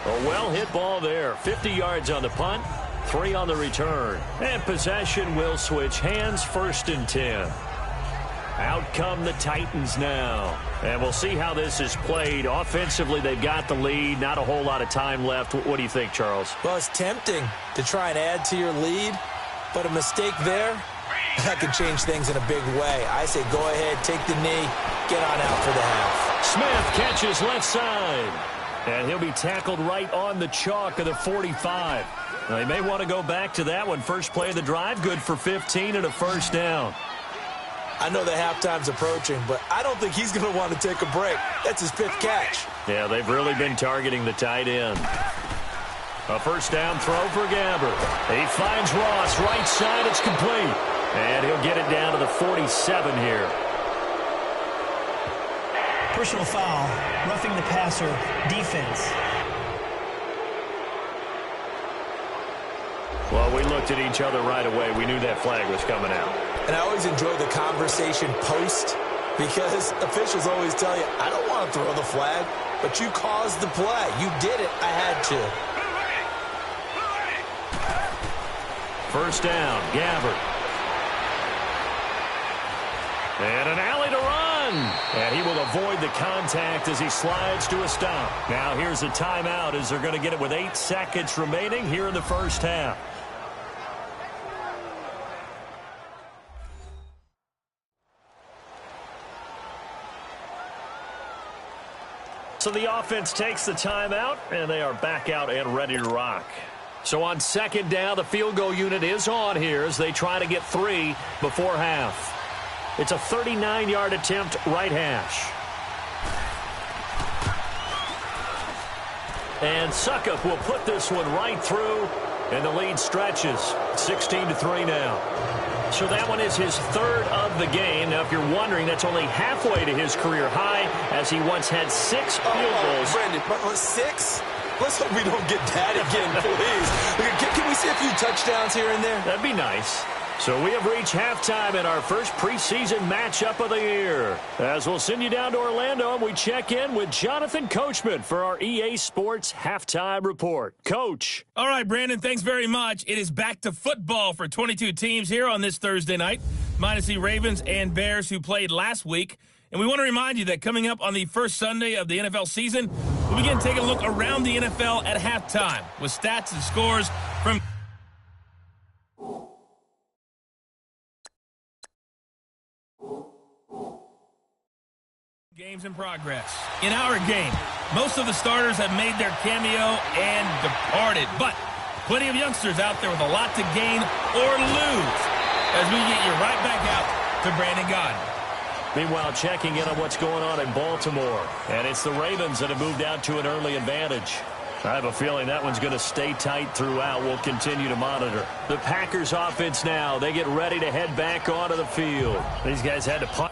A well-hit ball there. 50 yards on the punt, 3 on the return. And possession will switch hands, 1st and 10. Out come the Titans now. And we'll see how this is played. Offensively, they've got the lead. Not a whole lot of time left. What do you think, Charles? Well, it's tempting to try and add to your lead, but a mistake there, that could change things in a big way. I say go ahead, take the knee, get on out for the half. Smith catches left side. And he'll be tackled right on the chalk of the 45. Now, they may want to go back to that one. First play of the drive, good for 15 and a first down. I know the halftime's approaching, but I don't think he's going to want to take a break. That's his 5th catch. Yeah, they've really been targeting the tight end. A first down throw for Gabbert. He finds Ross, right side, it's complete. And he'll get it down to the 47 here. Personal foul, roughing the passer, defense. Well, we looked at each other right away. We knew that flag was coming out. And I always enjoy the conversation post, because officials always tell you, I don't want to throw the flag, but you caused the play. You did it. I had to. First down, Gabbert. And an alley to run. And he will avoid the contact as he slides to a stop. Now here's a timeout as they're going to get it with 8 seconds remaining here in the first half. So the offense takes the timeout, and they are back out and ready to rock. So on second down, the field goal unit is on here as they try to get 3 before half. It's a 39-yard attempt, right hash. And Suckup will put this one right through, and the lead stretches. 16-3 now. So that one is his 3rd of the game. Now, if you're wondering, that's only halfway to his career high, as he once had 6 field goals. Brandon, but 6? Let's hope we don't get that again, please. Can we see a few touchdowns here and there? That'd be nice. So we have reached halftime in our first preseason matchup of the year. As we'll send you down to Orlando, and we check in with Jonathan Coachman for our EA Sports Halftime Report. Coach. All right, Brandon, thanks very much. It is back to football for 22 teams here on this Thursday night, minus the Ravens and Bears who played last week. And we want to remind you that coming up on the first Sunday of the NFL season, we'll begin taking a look around the NFL at halftime with stats and scores from games in progress. In our game, most of the starters have made their cameo and departed, but plenty of youngsters out there with a lot to gain or lose as we get you right back out to Brandon Gaudin. Meanwhile, checking in on what's going on in Baltimore. And it's the Ravens that have moved out to an early advantage. I have a feeling that one's going to stay tight throughout. We'll continue to monitor. The Packers offense now. They get ready to head back onto the field. These guys had to punt.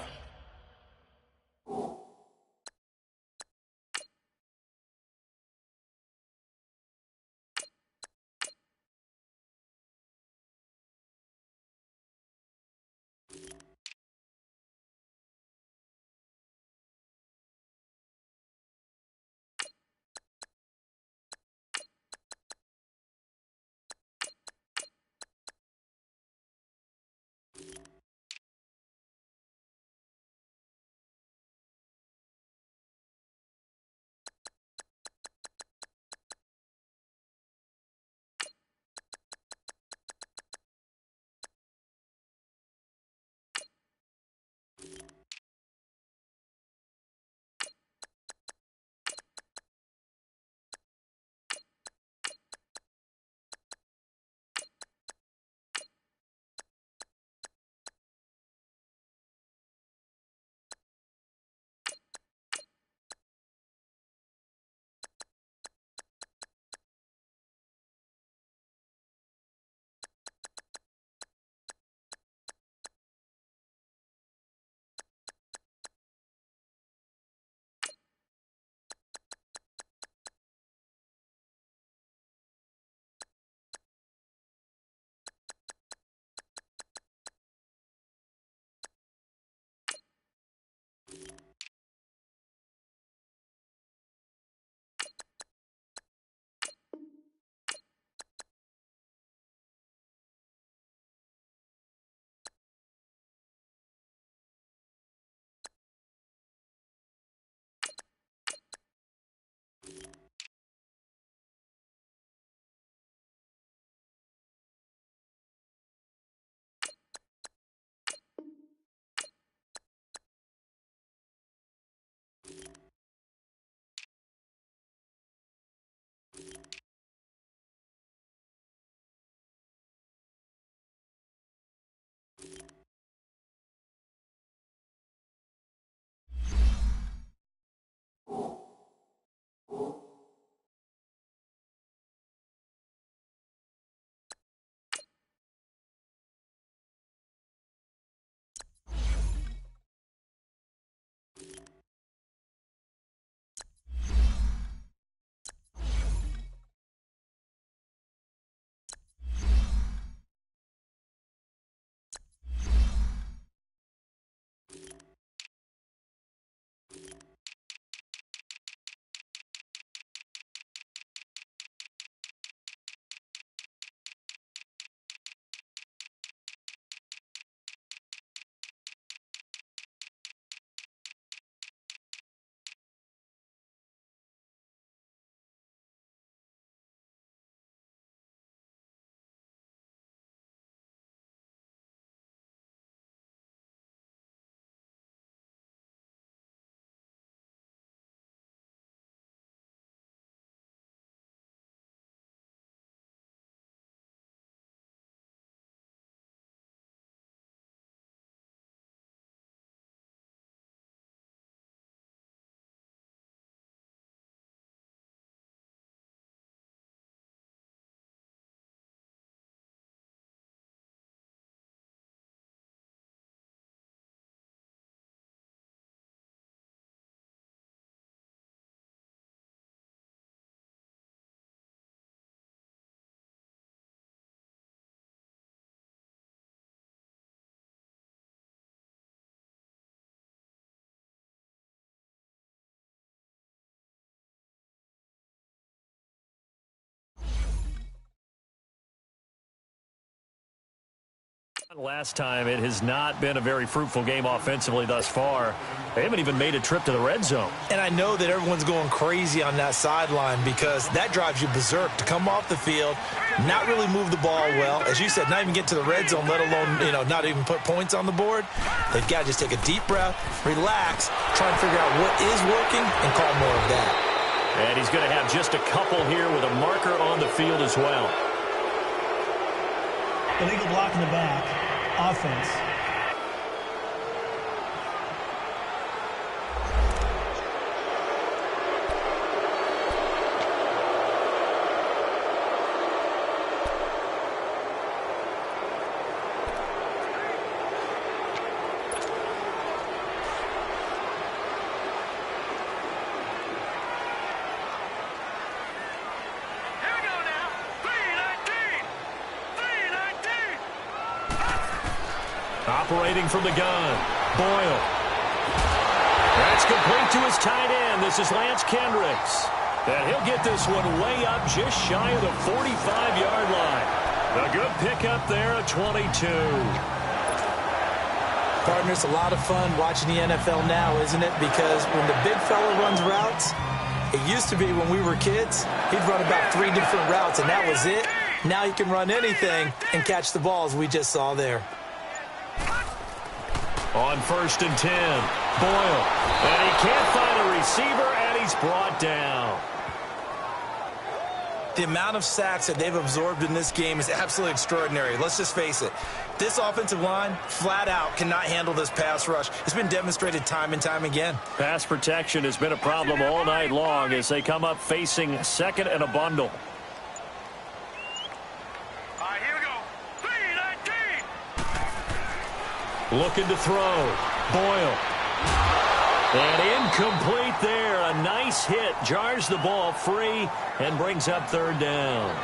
Last time, it has not been a very fruitful game offensively thus far. They haven't even made a trip to the red zone. And I know that everyone's going crazy on that sideline because that drives you berserk to come off the field, not really move the ball well. As you said, not even get to the red zone, let alone, not even put points on the board. They've got to just take a deep breath, relax, try and figure out what is working, and call more of that. And he's going to have just a couple here with a marker on the field as well. Illegal block in the back. Offense. Operating from the gun, Boyle. That's complete to his tight end. This is Lance Kendricks. And he'll get this one way up just shy of the 45-yard line. A good pickup there at 22. Partners, a lot of fun watching the NFL now, isn't it? Because when the big fella runs routes, it used to be when we were kids, he'd run about 3 different routes, and that was it. Now he can run anything and catch the balls we just saw there. On 1st and 10, Boyle. And he can't find a receiver, and he's brought down. The amount of sacks that they've absorbed in this game is absolutely extraordinary. Let's just face it. This offensive line, flat out, cannot handle this pass rush. It's been demonstrated time and time again. Pass protection has been a problem all night long as they come up facing second and a bundle. Looking to throw. Boyle. And incomplete there. A nice hit. Jars the ball free and brings up 3rd down.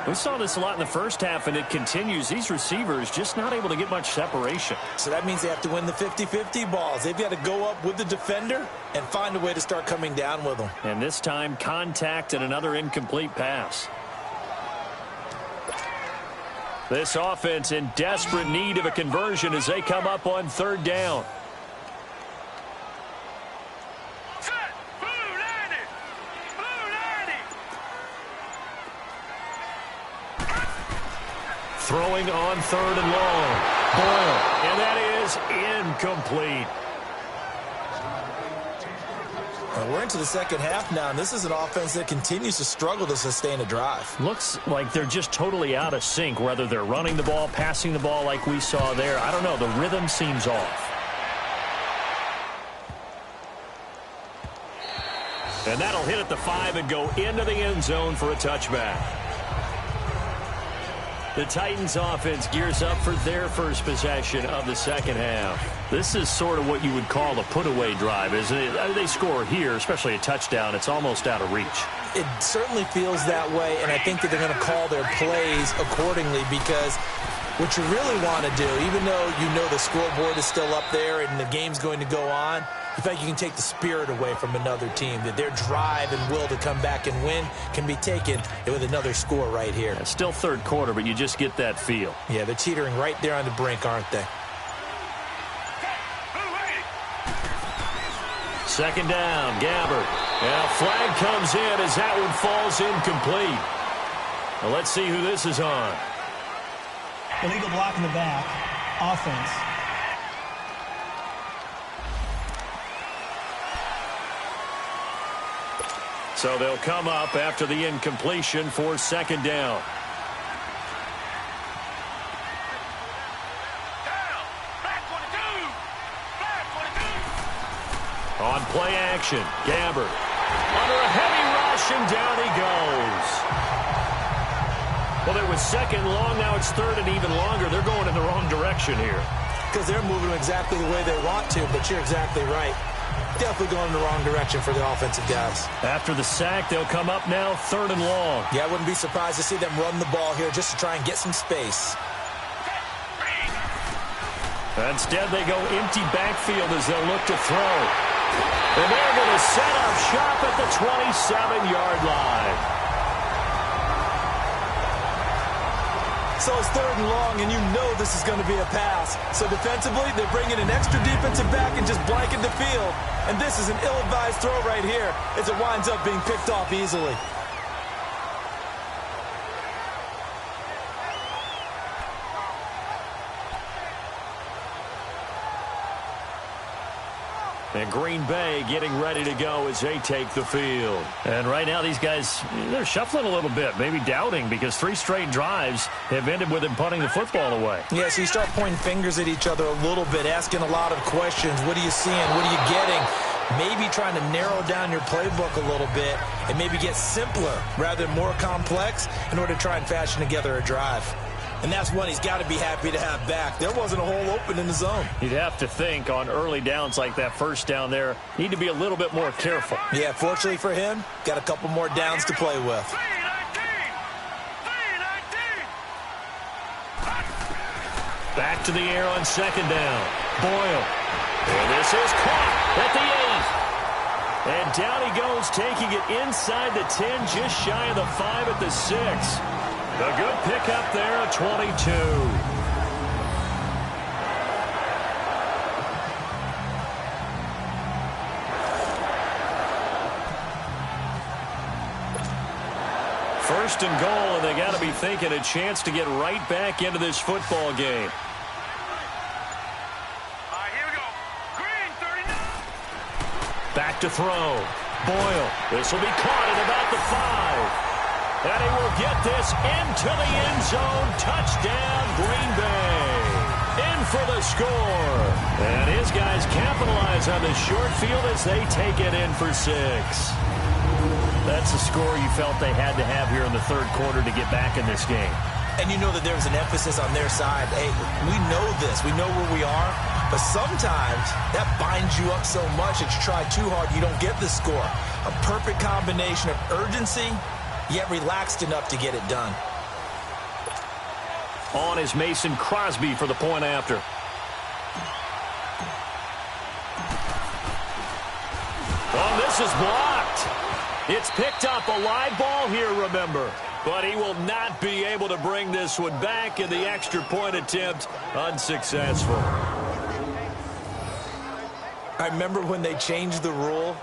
We saw this a lot in the first half, and it continues. These receivers just not able to get much separation. So that means they have to win the 50-50 balls. They've got to go up with the defender and find a way to start coming down with them. And this time, contact and another incomplete pass. This offense in desperate need of a conversion as they come up on 3rd down. Throwing on 3rd and long. Boyle. And that is incomplete. We're into the second half now, and this is an offense that continues to struggle to sustain a drive. Looks like they're just totally out of sync, whether they're running the ball, passing the ball like we saw there. I don't know. The rhythm seems off. And that'll hit at the 5 and go into the end zone for a touchback. The Titans offense gears up for their first possession of the second half. This is sort of what you would call a put-away drive, isn't it? They score here, especially a touchdown. It's almost out of reach. It certainly feels that way, and I think that they're going to call their plays accordingly because what you really want to do, even though you know the scoreboard is still up there and the game's going to go on, in fact, you can take the spirit away from another team, that their drive and will to come back and win can be taken with another score right here. It's still 3rd quarter, but you just get that feel. Yeah, they're teetering right there on the brink, aren't they? 2nd down, Gabbert. And a flag comes in as that one falls incomplete. Now let's see who this is on. Illegal block in the back. Offense. So they'll come up after the incompletion for 2nd down. On play action, Gabbert. Under a heavy rush, and down he goes. Well, there was 2nd long, now it's 3rd and even longer. They're going in the wrong direction here. Because they're moving exactly the way they want to, but you're exactly right. Definitely going in the wrong direction for the offensive guys. After the sack, they'll come up now 3rd and long. Yeah, I wouldn't be surprised to see them run the ball here just to try and get some space. Instead, they go empty backfield as they'll look to throw. And they're going to set up shop at the 27-yard line. So it's 3rd and long, and you know this is going to be a pass. So defensively, they're bringing an extra defensive back and just blanket the field. And this is an ill-advised throw right here as it winds up being picked off easily. And Green Bay getting ready to go as they take the field. And right now these guys, they're shuffling a little bit, maybe doubting, because 3 straight drives have ended with them punting the football away. Yeah, so you start pointing fingers at each other a little bit, asking a lot of questions. What are you seeing? What are you getting? Maybe trying to narrow down your playbook a little bit and maybe get simpler rather than more complex in order to try and fashion together a drive. And that's one he's got to be happy to have back. There wasn't a hole open in the zone. You'd have to think on early downs like that first down there, need to be a little bit more careful. Yeah, fortunately for him, got a couple more downs to play with. Back to the air on 2nd down. Boyle. And this is caught at the 8. And down he goes, taking it inside the 10, just shy of the 5 at the 6. A good pickup there at 22. First and goal, and they got to be thinking a chance to get right back into this football game. Here we go. Green, 39. Back to throw. Boyle. This will be caught at about the 5. And he will get this into the end zone. Touchdown, Green Bay. In for the score. And his guys capitalize on the short field as they take it in for 6. That's a score you felt they had to have here in the 3rd quarter to get back in this game. And you know that there was an emphasis on their side. Hey, we know this. We know where we are. But sometimes that binds you up so much that you try too hard, you don't get the score. A perfect combination of urgency, yet relaxed enough to get it done. On is Mason Crosby for the point after. Oh, this is blocked. It's picked up, a live ball here, remember. But he will not be able to bring this one back, and the extra point attempt unsuccessful. I remember when they changed the rule,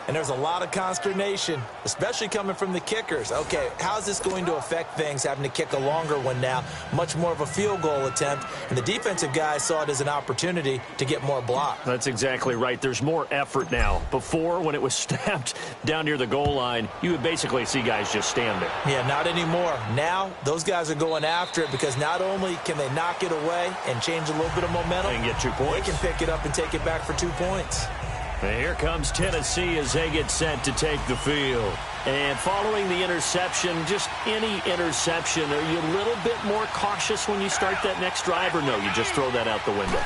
and there's a lot of consternation, especially coming from the kickers. Okay, how's this going to affect things, having to kick a longer one now, much more of a field goal attempt, and the defensive guys saw it as an opportunity to get more block. That's exactly right. There's more effort now. Before, when it was snapped down near the goal line, you would basically see guys just stand there. Yeah, not anymore. Now, those guys are going after it because not only can they knock it away and change a little bit of momentum, and get 2 points. they can pick it up and take it back for 2 points. And here comes Tennessee as they get set to take the field. And following the interception, just any interception, are you a little bit more cautious when you start that next drive, or no, you just throw that out the window?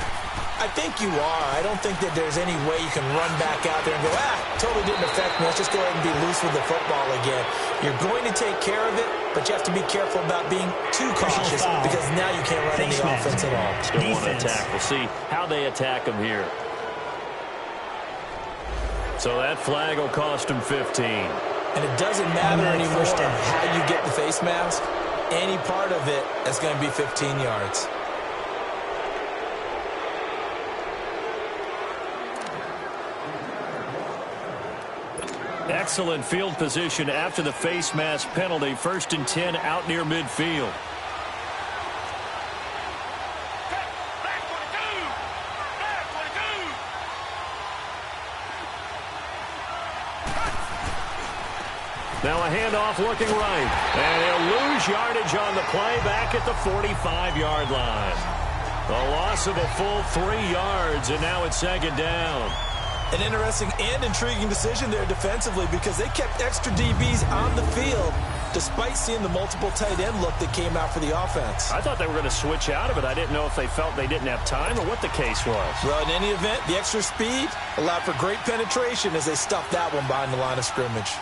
I think you are. I don't think that there's any way you can run back out there and go, totally didn't affect me. Let's just go ahead and be loose with the football again. You're going to take care of it, but you have to be careful about being too cautious because now you can't run any offense at all. Still want to attack. We'll see how they attack them here. So that flag will cost him 15. And it doesn't matter anymore how you get the face mask. Any part of it is going to be 15 yards. Excellent field position after the face mask penalty. 1st and 10 out near midfield. Now a handoff looking right. And he'll lose yardage on the play back at the 45-yard line. A loss of a full 3 yards, and now it's 2nd down. An interesting and intriguing decision there defensively because they kept extra DBs on the field despite seeing the multiple tight end look that came out for the offense. I thought they were going to switch out of it. I didn't know if they felt they didn't have time or what the case was. Well, in any event, the extra speed allowed for great penetration as they stuffed that one behind the line of scrimmage.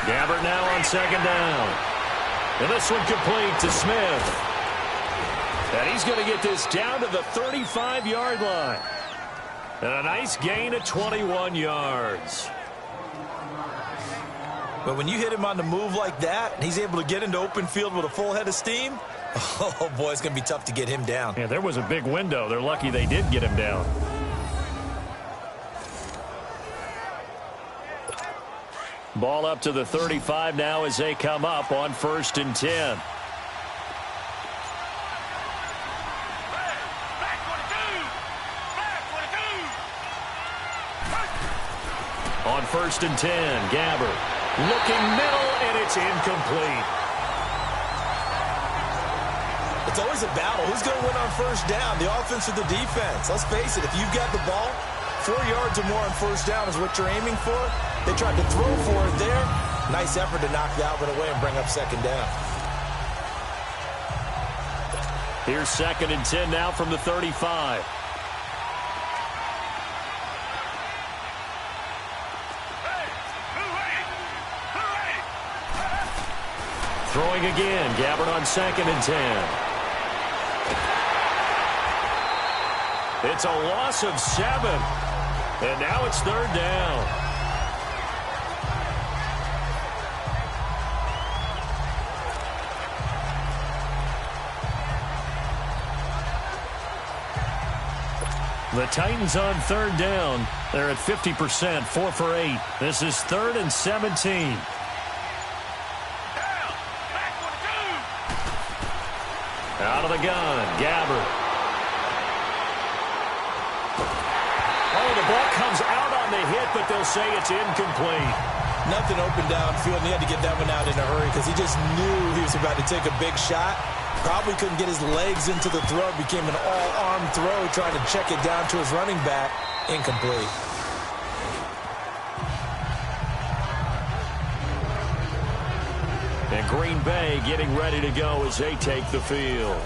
Gabbert now on 2nd down. And this one complete to Smith. And he's going to get this down to the 35-yard line. And a nice gain of 21 yards. But when you hit him on the move like that, and he's able to get into open field with a full head of steam, oh, boy, it's going to be tough to get him down. Yeah, there was a big window. They're lucky they did get him down. Ball up to the 35 now as they come up on 1st and 10. On 1st and 10, Gabbert looking middle, and it's incomplete. It's always a battle. Who's going to win on 1st down, the offense or the defense? Let's face it, if you've got the ball, 4 yards or more on 1st down is what you're aiming for. They tried to throw for it there. Nice effort to knock Dalvin away and bring up 2nd down. Here's 2nd and 10 now from the 35. Throwing again, Gabbert on 2nd and 10. It's a loss of 7. And now it's 3rd down. The Titans on 3rd down. They're at 50%, 4 for 8. This is 3rd and 17. Out of the gun, Gabbert. Oh, the ball comes out on the hit, but they'll say it's incomplete. Nothing open downfield, and he had to get that one out in a hurry because he just knew he was about to take a big shot. Probably couldn't get his legs into the throw. It became an all-arm throw, trying to check it down to his running back. Incomplete. And Green Bay getting ready to go as they take the field.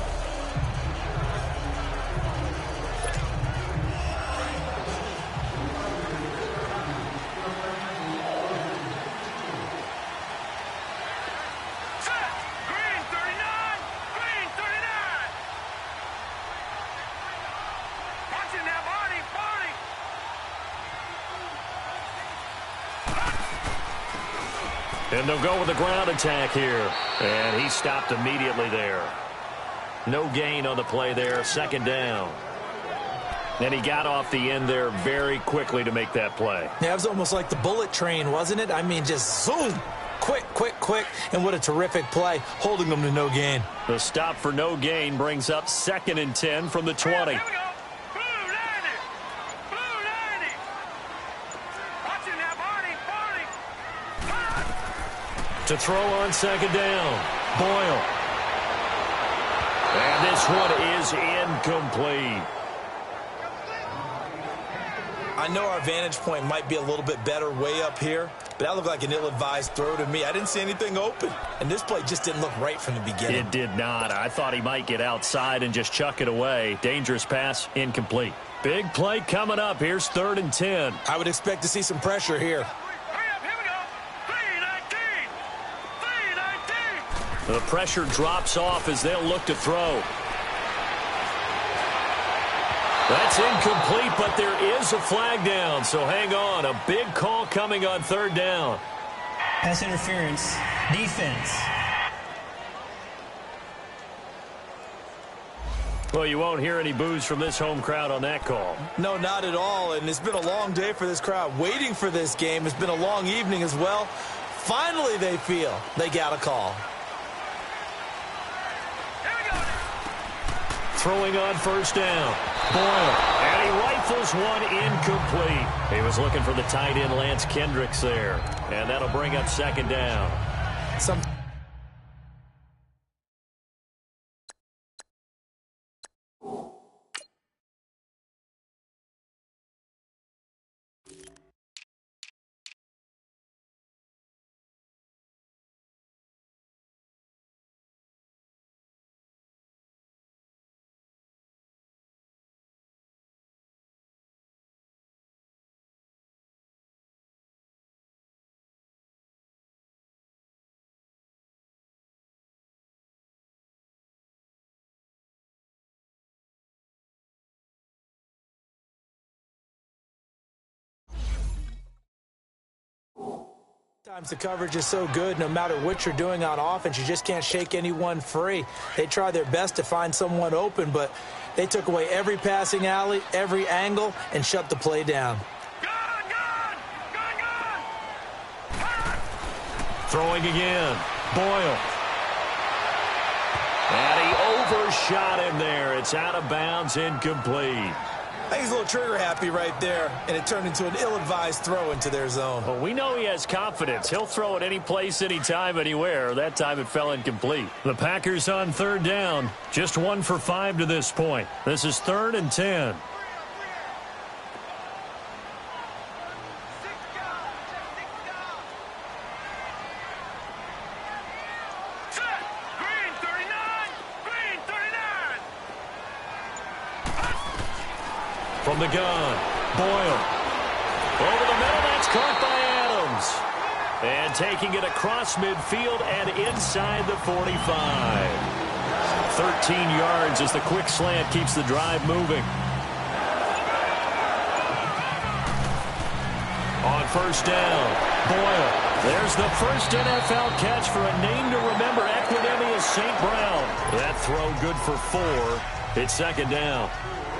And they'll go with the ground attack here. And he stopped immediately there. No gain on the play there. 2nd down. And he got off the end there very quickly to make that play. Yeah, it was almost like the bullet train, wasn't it? I mean, just zoom. Quick, quick, quick. And what a terrific play, holding them to no gain. The stop for no gain brings up 2nd and 10 from the 20. To throw on 2nd down, Boyle. And this one is incomplete. I know our vantage point might be a little bit better way up here, but that looked like an ill-advised throw to me. I didn't see anything open, and this play just didn't look right from the beginning. It did not. I thought he might get outside and just chuck it away. Dangerous pass, incomplete. Big play coming up. Here's 3rd and 10. I would expect to see some pressure here. The pressure drops off as they'll look to throw. That's incomplete, but there is a flag down, so hang on. A big call coming on 3rd down. Pass interference. Defense. Well, you won't hear any boos from this home crowd on that call. No, not at all, and it's been a long day for this crowd waiting for this game. It's been a long evening as well. Finally, they feel they got a call. Throwing on 1st down. Boyle. And he rifles one incomplete. He was looking for the tight end Lance Kendricks there. And that'll bring up 2nd down. Sometimes the coverage is so good, no matter what you're doing on offense, you just can't shake anyone free. They try their best to find someone open, but they took away every passing alley, every angle, and shut the play down. Throwing again. Boyle. And he overshot him there. It's out of bounds, incomplete. I think he's a little trigger happy right there, and it turned into an ill-advised throw into their zone. Well, we know he has confidence. He'll throw it any place, anytime, anywhere. That time it fell incomplete. The Packers on third down. Just 1 for 5 to this point. This is 3rd and 10. From the gun, Boyle. Over the middle, that's caught by Adams. And taking it across midfield and inside the 45. 13 yards as the quick slant keeps the drive moving. On first down, Boyle. There's the first NFL catch for a name to remember, Equinemius St. Brown. That throw good for 4. It's 2nd down.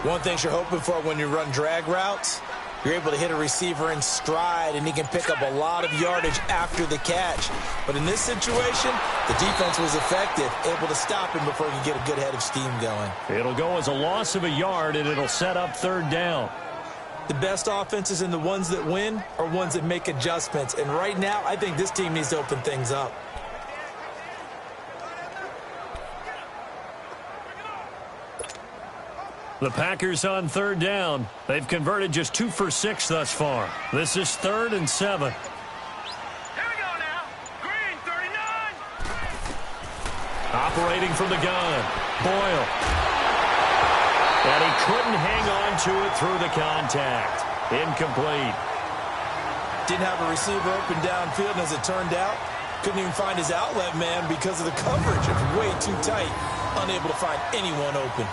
One thing you're hoping for when you run drag routes, you're able to hit a receiver in stride, and he can pick up a lot of yardage after the catch. But in this situation, the defense was effective, able to stop him before he could get a good head of steam going. It'll go as a loss of a yard, and it'll set up 3rd down. The best offenses and the ones that win are ones that make adjustments. And right now, I think this team needs to open things up. The Packers on 3rd down. They've converted just 2 for 6 thus far. This is 3rd and 7. Here we go now. Green, 39. Operating from the gun. Boyle. And he couldn't hang on to it through the contact. Incomplete. Didn't have a receiver open downfield, and as it turned out, couldn't even find his outlet man because of the coverage. It's way too tight. Unable to find anyone open.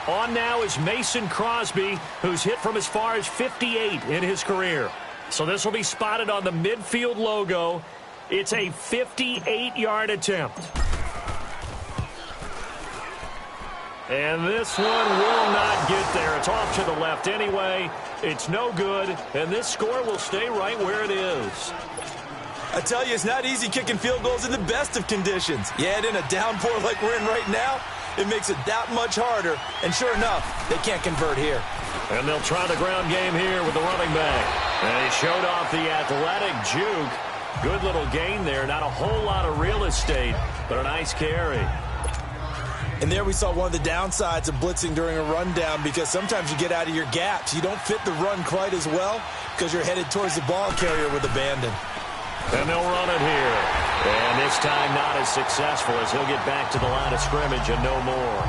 On now is Mason Crosby, who's hit from as far as 58 in his career. So this will be spotted on the midfield logo. It's a 58-yard attempt. And this one will not get there. It's off to the left anyway. It's no good, and this score will stay right where it is. I tell you, it's not easy kicking field goals in the best of conditions. You add in a downpour like we're in right now, it makes it that much harder. And sure enough, they can't convert here. And they'll try the ground game here with the running back. And he showed off the athletic juke. Good little gain there. Not a whole lot of real estate, but a nice carry. And there we saw one of the downsides of blitzing during a rundown, because sometimes you get out of your gaps. You don't fit the run quite as well because you're headed towards the ball carrier with abandon. And they'll run it here. And this time not as successful, as he'll get back to the line of scrimmage and no more.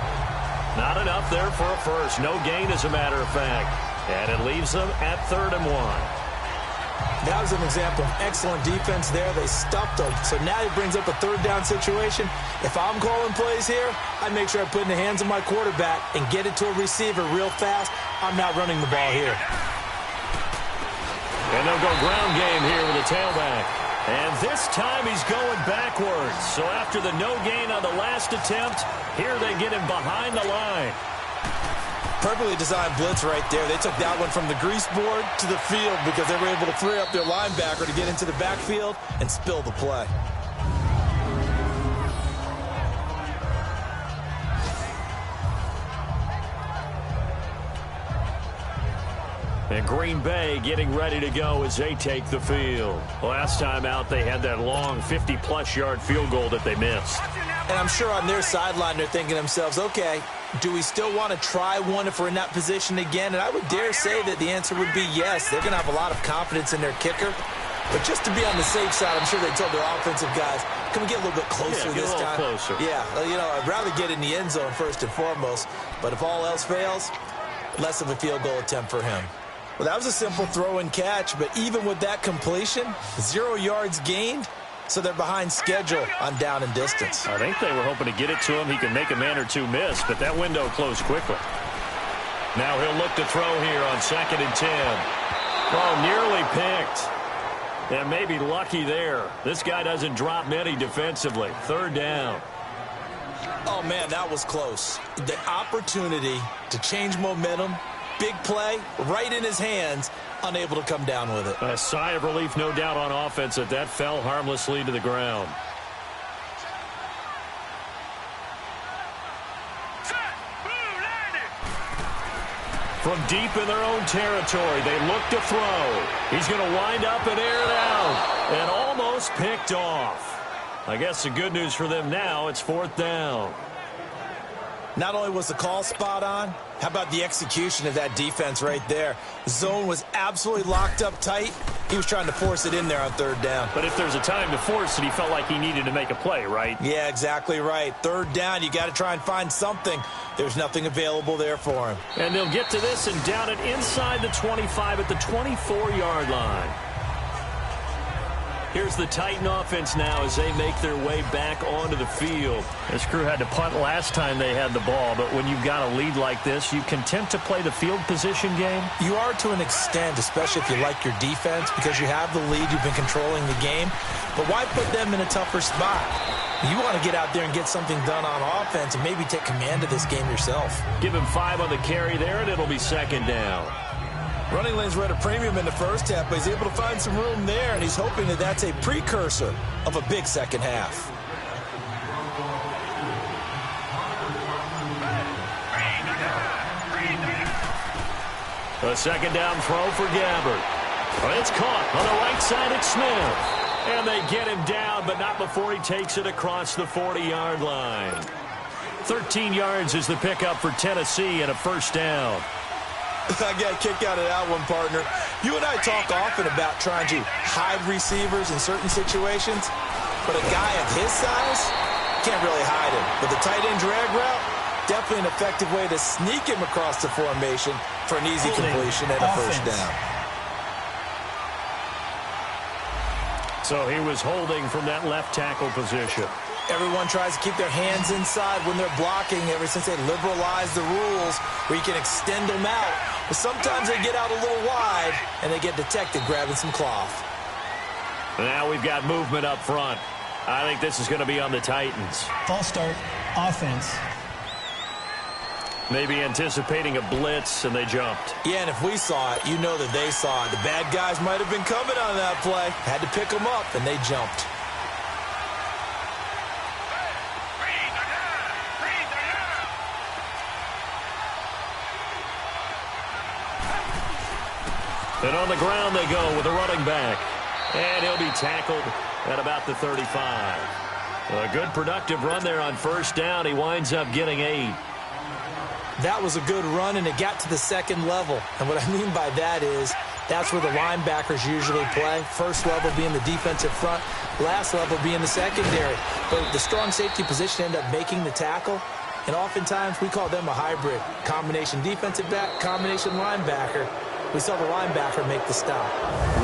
Not enough there for a first. No gain, as a matter of fact. And it leaves them at 3rd and 1. That was an example of excellent defense there. They stuffed them. So now he brings up a 3rd down situation. If I'm calling plays here, I make sure I put it in the hands of my quarterback and get it to a receiver real fast. I'm not running the ball here. And they'll go ground game here with a tailback. And this time he's going backwards. So after the no gain on the last attempt, here they get him behind the line. Perfectly designed blitz right there. They took that one from the grease board to the field because they were able to free up their linebacker to get into the backfield and spill the play. And Green Bay getting ready to go as they take the field. Last time out, they had that long 50-plus yard field goal that they missed. And I'm sure on their sideline they're thinking to themselves, okay, do we still want to try one if we're in that position again? And I would dare say that the answer would be yes. They're going to have a lot of confidence in their kicker. But just to be on the safe side, I'm sure they told their offensive guys, can we get a little bit closer this time? Closer. Yeah, you know, I'd rather get in the end zone first and foremost. But if all else fails, less of a field goal attempt for him. Well, that was a simple throw and catch, but even with that completion, 0 yards gained, so they're behind schedule on down and distance. I think they were hoping to get it to him. He could make a man or two miss, but that window closed quickly. Now he'll look to throw here on 2nd and 10. Oh, nearly picked. And maybe lucky there. This guy doesn't drop many defensively. Third down. Oh, man, that was close. The opportunity to change momentum, big play, right in his hands, unable to come down with it. A sigh of relief, no doubt, on offense that fell harmlessly to the ground. From deep in their own territory, they look to throw. He's going to wind up and air it out. And almost picked off. I guess the good news for them now, it's fourth down. Not only was the call spot on, how about the execution of that defense right there? The zone was absolutely locked up tight. He was trying to force it in there on third down. But if there's a time to force it, he felt like he needed to make a play, right? Yeah, exactly right. Third down, you got to try and find something. There's nothing available there for him. And they'll get to this and down it inside the 25 at the 24-yard line. Here's the Titan offense now as they make their way back onto the field. This crew had to punt last time they had the ball, but when you've got a lead like this, you content to play the field position game? You are to an extent, especially if you like your defense, because you have the lead, you've been controlling the game. But why put them in a tougher spot? You want to get out there and get something done on offense and maybe take command of this game yourself. Give him 5 on the carry there, and it'll be second down. Running lanes were at a premium in the first half, but he's able to find some room there, and he's hoping that that's a precursor of a big second half. A second down throw for Gabbert. Oh, it's caught on the right side at Smith. And they get him down, but not before he takes it across the 40-yard line. 13 yards is the pickup for Tennessee and a first down. I got a kick out of that one, partner. You and I talk often about trying to hide receivers in certain situations, but a guy of his size can't really hide him. But the tight end drag route, definitely an effective way to sneak him across the formation for an easy completion and a first down. So he was holding from that left tackle position. Everyone tries to keep their hands inside when they're blocking ever since they liberalized the rules where you can extend them out. But sometimes they get out a little wide and they get detected grabbing some cloth. Now we've got movement up front. I think this is going to be on the Titans. False start, offense. Maybe anticipating a blitz, and they jumped. Yeah, and if we saw it, you know that they saw it. The bad guys might have been coming on that play. Had to pick them up, and they jumped. And on the ground they go with a running back. And he'll be tackled at about the 35. A good productive run there on first down. He winds up getting 8. That was a good run, and it got to the second level. And what I mean by that is that's where the linebackers usually play. First level being the defensive front, last level being the secondary. But the strong safety position ended up making the tackle. And oftentimes we call them a hybrid. Combination defensive back, combination linebacker. We saw the linebacker make the stop.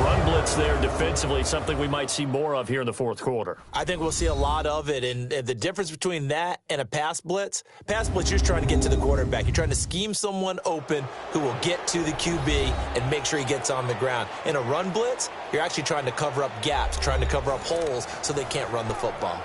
Run blitz there defensively, something we might see more of here in the fourth quarter. I think we'll see a lot of it, and the difference between that and a pass blitz, you're just trying to get to the quarterback. You're trying to scheme someone open who will get to the QB and make sure he gets on the ground. In a run blitz, you're actually trying to cover up gaps, trying to cover up holes so they can't run the football.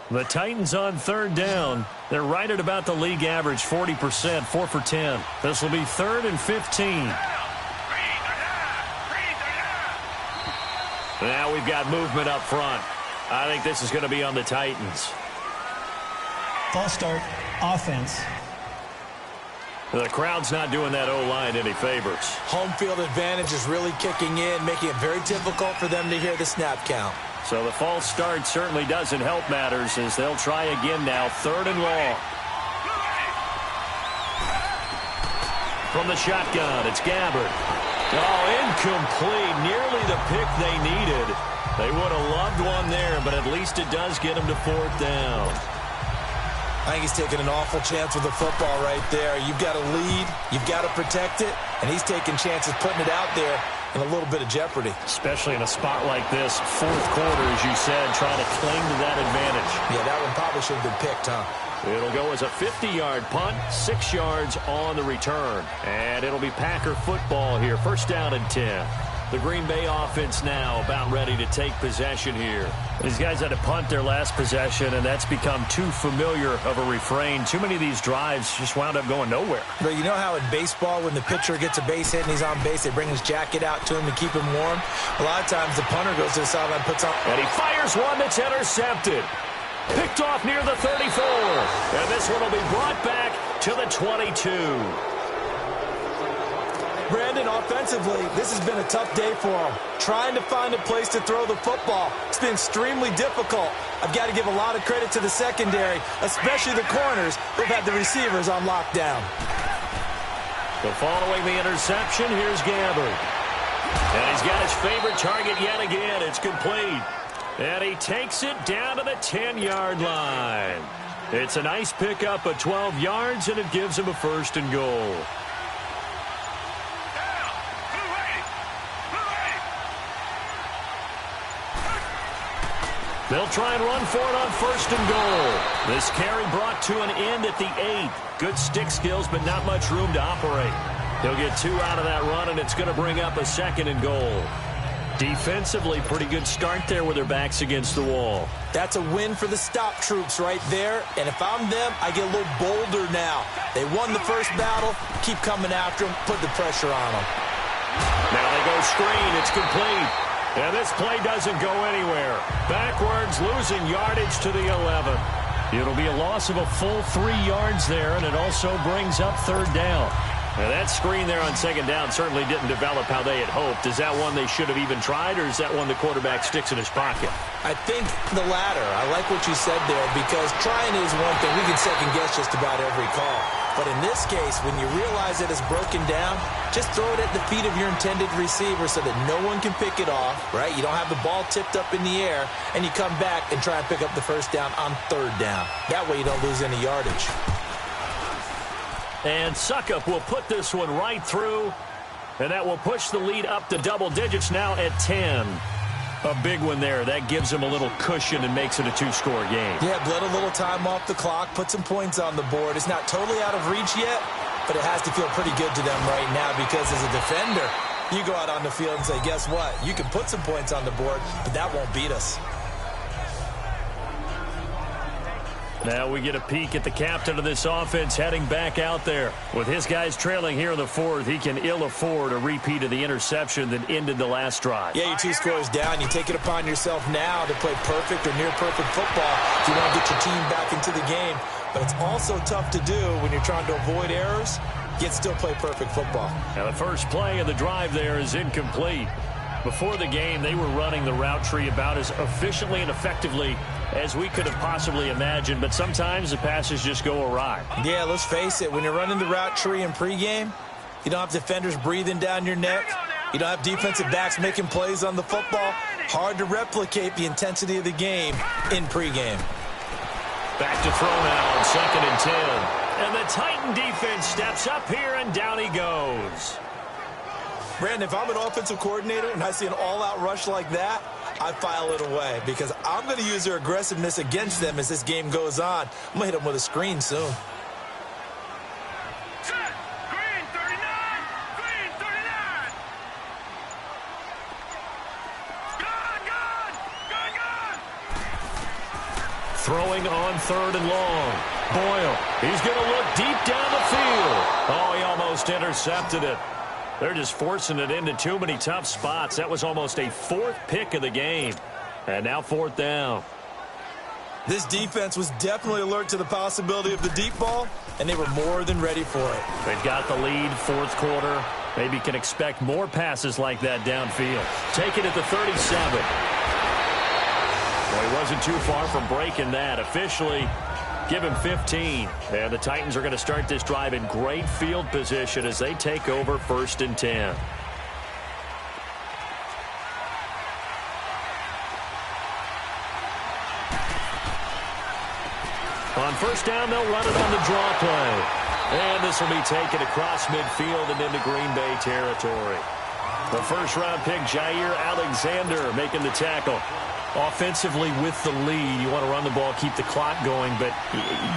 The Titans on third down. They're right at about the league average, 40%, 4 for 10. This will be 3rd and 15. Now we've got movement up front. I think this is going to be on the Titans. False start, offense. The crowd's not doing that O-line any favors. Home field advantage is really kicking in, making it very difficult for them to hear the snap count. So the false start certainly doesn't help matters as they'll try again now, 3rd and long. From the shotgun, it's Gabbert. Oh, incomplete. Nearly the pick they needed. They would have loved one there, but at least it does get them to 4th down. I think he's taking an awful chance with the football right there. You've got to lead, you've got to protect it, and he's taking chances putting it out there in a little bit of jeopardy. Especially in a spot like this, 4th quarter, as you said, trying to cling to that advantage. Yeah, that one probably should have been picked, huh? It'll go as a 50-yard punt, 6 yards on the return. And it'll be Packer football here. First down and 10. The Green Bay offense now about ready to take possession here. These guys had to punt their last possession, and that's become too familiar of a refrain. Too many of these drives just wound up going nowhere. But you know how in baseball, when the pitcher gets a base hit and he's on base, they bring his jacket out to him to keep him warm? A lot of times the punter goes to the sideline, puts on... And he fires one that's intercepted. Picked off near the 34. And this one will be brought back to the 22. Brandon, offensively, this has been a tough day for him. Trying to find a place to throw the football. It's been extremely difficult. I've got to give a lot of credit to the secondary, especially the corners who've had the receivers on lockdown. So following the interception, here's Gabbard. And he's got his favorite target yet again. It's complete. And he takes it down to the 10-yard line. It's a nice pickup of 12 yards, and it gives him a 1st and goal. They'll try and run for it on 1st and goal. This carry brought to an end at the 8. Good stick skills, but not much room to operate. He'll get 2 out of that run, and it's going to bring up a 2nd and goal. Defensively, pretty good start there with their backs against the wall. That's a win for the stop troops right there. And if I'm them, I get a little bolder now. They won the first battle. Keep coming after them. Put the pressure on them. Now they go screen. It's complete. And this play doesn't go anywhere. Backwards, losing yardage to the 11. It'll be a loss of a full 3 yards there, and it also brings up 3rd down. Now that screen there on 2nd down certainly didn't develop how they had hoped. Is that one they should have even tried, or is that one the quarterback sticks in his pocket? I think the latter. I like what you said there, because trying is one thing. We can second-guess just about every call. But in this case, when you realize that it's broken down, just throw it at the feet of your intended receiver so that no one can pick it off, right? You don't have the ball tipped up in the air, and you come back and try and pick up the 1st down on 3rd down. That way you don't lose any yardage. And Suckup will put this one right through, and that will push the lead up to double digits now at 10. A big one there. That gives them a little cushion and makes it a 2-score game. Yeah, bled a little time off the clock, put some points on the board. It's not totally out of reach yet, but it has to feel pretty good to them right now, because as a defender, you go out on the field and say, guess what? You can put some points on the board, but that won't beat us. Now we get a peek at the captain of this offense heading back out there. With his guys trailing here in the 4th, he can ill afford a repeat of the interception that ended the last drive. Yeah, you're 2 scores down. You take it upon yourself now to play perfect or near-perfect football if you want to get your team back into the game. But it's also tough to do when you're trying to avoid errors, yet still play perfect football. Now the first play of the drive there is incomplete. Before the game, they were running the route tree about as efficiently and effectively as we could have possibly imagined, but sometimes the passes just go awry. Yeah, let's face it. When you're running the route tree in pregame, you don't have defenders breathing down your neck. You don't have defensive backs making plays on the football. Hard to replicate the intensity of the game in pregame. Back to throw now on 2nd and 10. And the Titan defense steps up here, and down he goes. Brandon, if I'm an offensive coordinator and I see an all-out rush like that, I file it away, because I'm going to use their aggressiveness against them as this game goes on. I'm going to hit them with a screen soon. Set. Green 39. Green 39. Good. Throwing on 3rd and long. Boyle, he's going to look deep down the field. Oh, he almost intercepted it. They're just forcing it into too many tough spots. That was almost a 4th pick of the game. And now 4th down. This defense was definitely alert to the possibility of the deep ball, and they were more than ready for it. They've got the lead, 4th quarter. Maybe can expect more passes like that downfield. Take it at the 37. Well, he wasn't too far from breaking that. Officially, give him 15. And the Titans are going to start this drive in great field position as they take over 1st and 10. On 1st down, they'll run it on the draw play. And this will be taken across midfield and into Green Bay territory. The 1st-round pick, Jair Alexander, making the tackle. Offensively with the lead, you want to run the ball, keep the clock going, but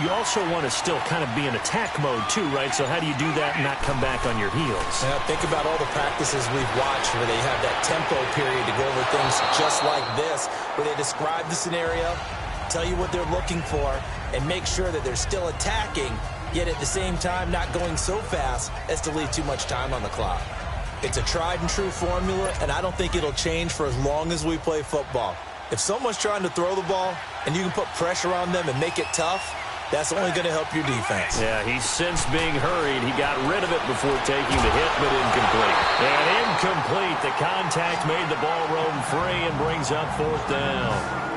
you also want to still kind of be in attack mode too, right? So how do you do that and not come back on your heels? Now, think about all the practices we've watched where they have that tempo period to go over things just like this, where they describe the scenario, tell you what they're looking for, and make sure that they're still attacking, yet at the same time not going so fast as to leave too much time on the clock. It's a tried and true formula, and I don't think it'll change for as long as we play football. If someone's trying to throw the ball and you can put pressure on them and make it tough, that's only going to help your defense. Yeah, he's since being hurried. He got rid of it before taking the hit, but incomplete. And incomplete. The contact made the ball roam free and brings up 4th down.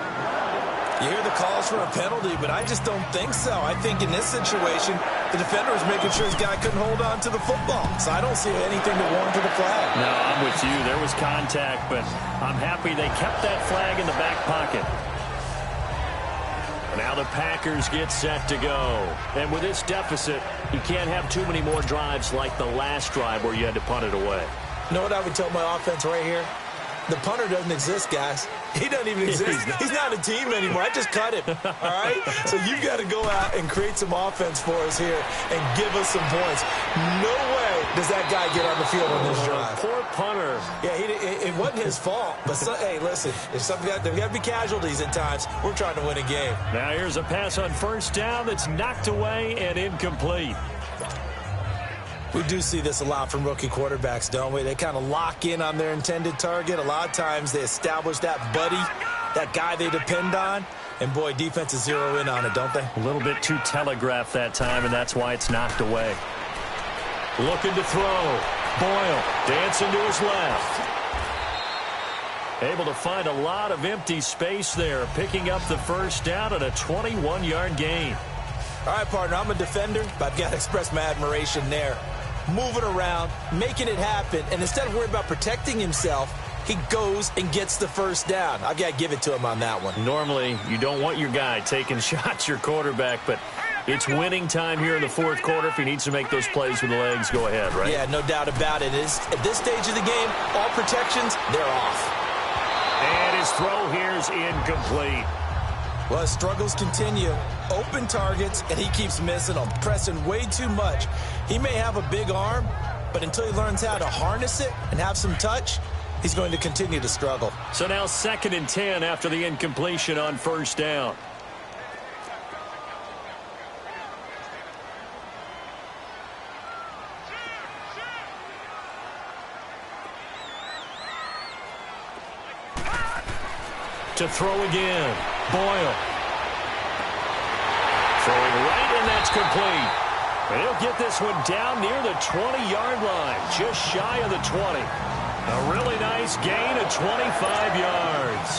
You hear the calls for a penalty, but I just don't think so. I think in this situation, the defender was making sure his guy couldn't hold on to the football. So I don't see anything to warrant the flag. No, I'm with you. There was contact, but I'm happy they kept that flag in the back pocket. Now the Packers get set to go. And with this deficit, you can't have too many more drives like the last drive where you had to punt it away. You know what I would tell my offense right here? The punter doesn't exist, guys. He doesn't even exist. He's not a team anymore. I just cut him, all right? So you've got to go out and create some offense for us here and give us some points. No way does that guy get on the field on this drive. Poor punter. Yeah, it wasn't his fault. But, hey, listen, there's got to be casualties at times. We're trying to win a game. Now here's a pass on 1st down that's knocked away and incomplete. We do see this a lot from rookie quarterbacks, don't we? They kind of lock in on their intended target. A lot of times they establish that buddy, that guy they depend on. And, boy, defenses zero in on it, don't they? A little bit too telegraphed that time, and that's why it's knocked away. Looking to throw. Boyle dancing to his left. Able to find a lot of empty space there, picking up the 1st down at a 21-yard gain. All right, partner, I'm a defender, but I've got to express my admiration there. Moving around, making it happen, and instead of worrying about protecting himself, he goes and gets the 1st down. I've got to give it to him on that one. Normally, you don't want your guy taking shots, your quarterback, but it's winning time here in the 4th quarter. If he needs to make those plays with the legs, go ahead, right? Yeah, no doubt about it. At this stage of the game, all protections, they're off. And his throw here is incomplete. Well, his struggles continue. Open targets, and he keeps missing them, pressing way too much. He may have a big arm, but until he learns how to harness it and have some touch, he's going to continue to struggle. So now 2nd and 10 after the incompletion on 1st down. To throw again. Boyle. Throwing right, and that's complete. And he'll get this one down near the 20-yard line, just shy of the 20. A really nice gain of 25 yards.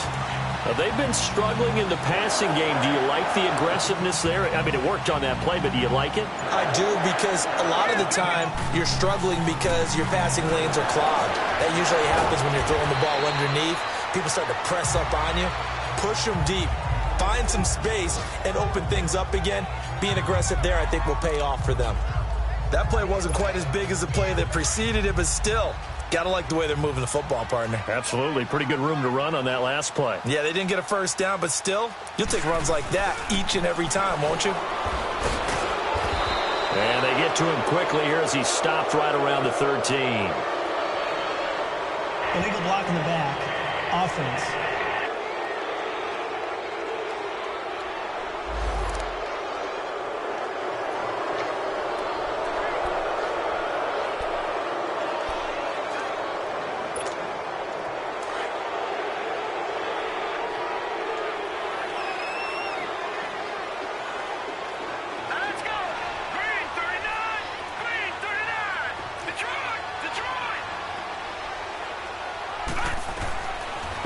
They've been struggling in the passing game. Do you like the aggressiveness there? I mean, it worked on that play, but do you like it? I do, because a lot of the time you're struggling because your passing lanes are clogged. That usually happens when you're throwing the ball underneath. People start to press up on you, push them deep, find some space, and open things up again. Being aggressive there, I think, will pay off for them. That play wasn't quite as big as the play that preceded it, but still, got to like the way they're moving the football, partner. Absolutely. Pretty good room to run on that last play. Yeah, they didn't get a 1st down, but still, you'll take runs like that each and every time, won't you? And they get to him quickly here as he stopped right around the 13. Illegal block in the back. Offense.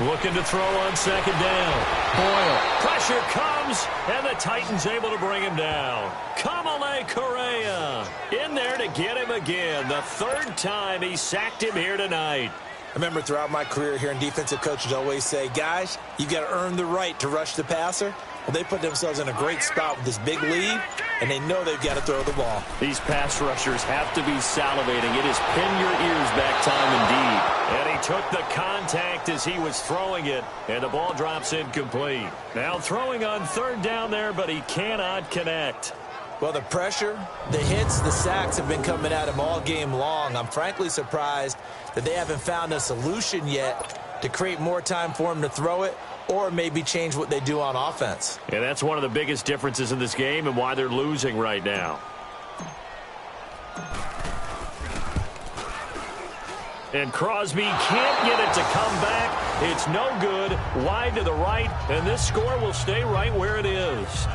Looking to throw on 2nd down. Boyle. Pressure comes, and the Titans able to bring him down. Kamale Correa in there to get him again. The 3rd time he sacked him here tonight. I remember throughout my career here in defensive coaches always say, guys, you've got to earn the right to rush the passer. Well, they put themselves in a great spot with this big lead, and they know they've got to throw the ball. These pass rushers have to be salivating. It is pin your ears back time indeed. And he took the contact as he was throwing it, and the ball drops incomplete. Now throwing on third down there, but he cannot connect. Well, the pressure, the hits, the sacks have been coming at him all game long. I'm frankly surprised that they haven't found a solution yet to create more time for him to throw it, or maybe change what they do on offense. And that's one of the biggest differences in this game and why they're losing right now. And Crosby can't get it to come back. It's no good. Wide to the right, and this score will stay right where it is.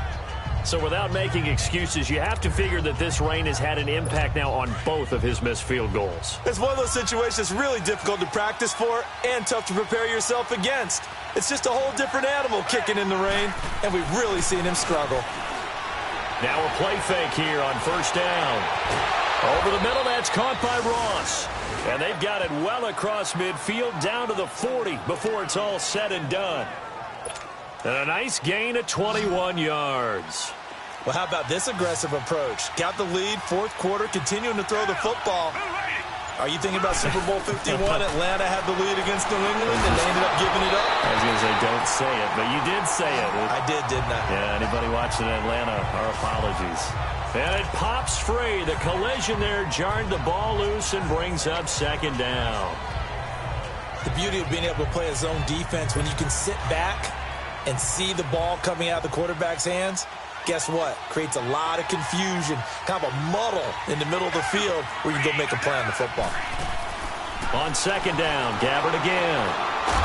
So without making excuses, you have to figure that this rain has had an impact now on both of his missed field goals. It's one of those situations really difficult to practice for and tough to prepare yourself against. It's just a whole different animal kicking in the rain, and we've really seen him struggle. Now a play fake here on first down. Over the middle, that's caught by Ross. And they've got it well across midfield down to the 40 before it's all said and done. And a nice gain of 21 yards. Well, how about this aggressive approach? Got the lead, fourth quarter, continuing to throw the football. Are you thinking about Super Bowl 51? Atlanta had the lead against New England, and they ended up giving it up? I was going to say, don't say it, but you did say it. I did, didn't I? Yeah, anybody watching Atlanta, our apologies. And it pops free. The collision there jarred the ball loose and brings up second down. The beauty of being able to play a zone defense when you can sit back and see the ball coming out of the quarterback's hands, guess what? Creates a lot of confusion, kind of a muddle in the middle of the field where you can go make a play on the football. On second down, Gabbard again.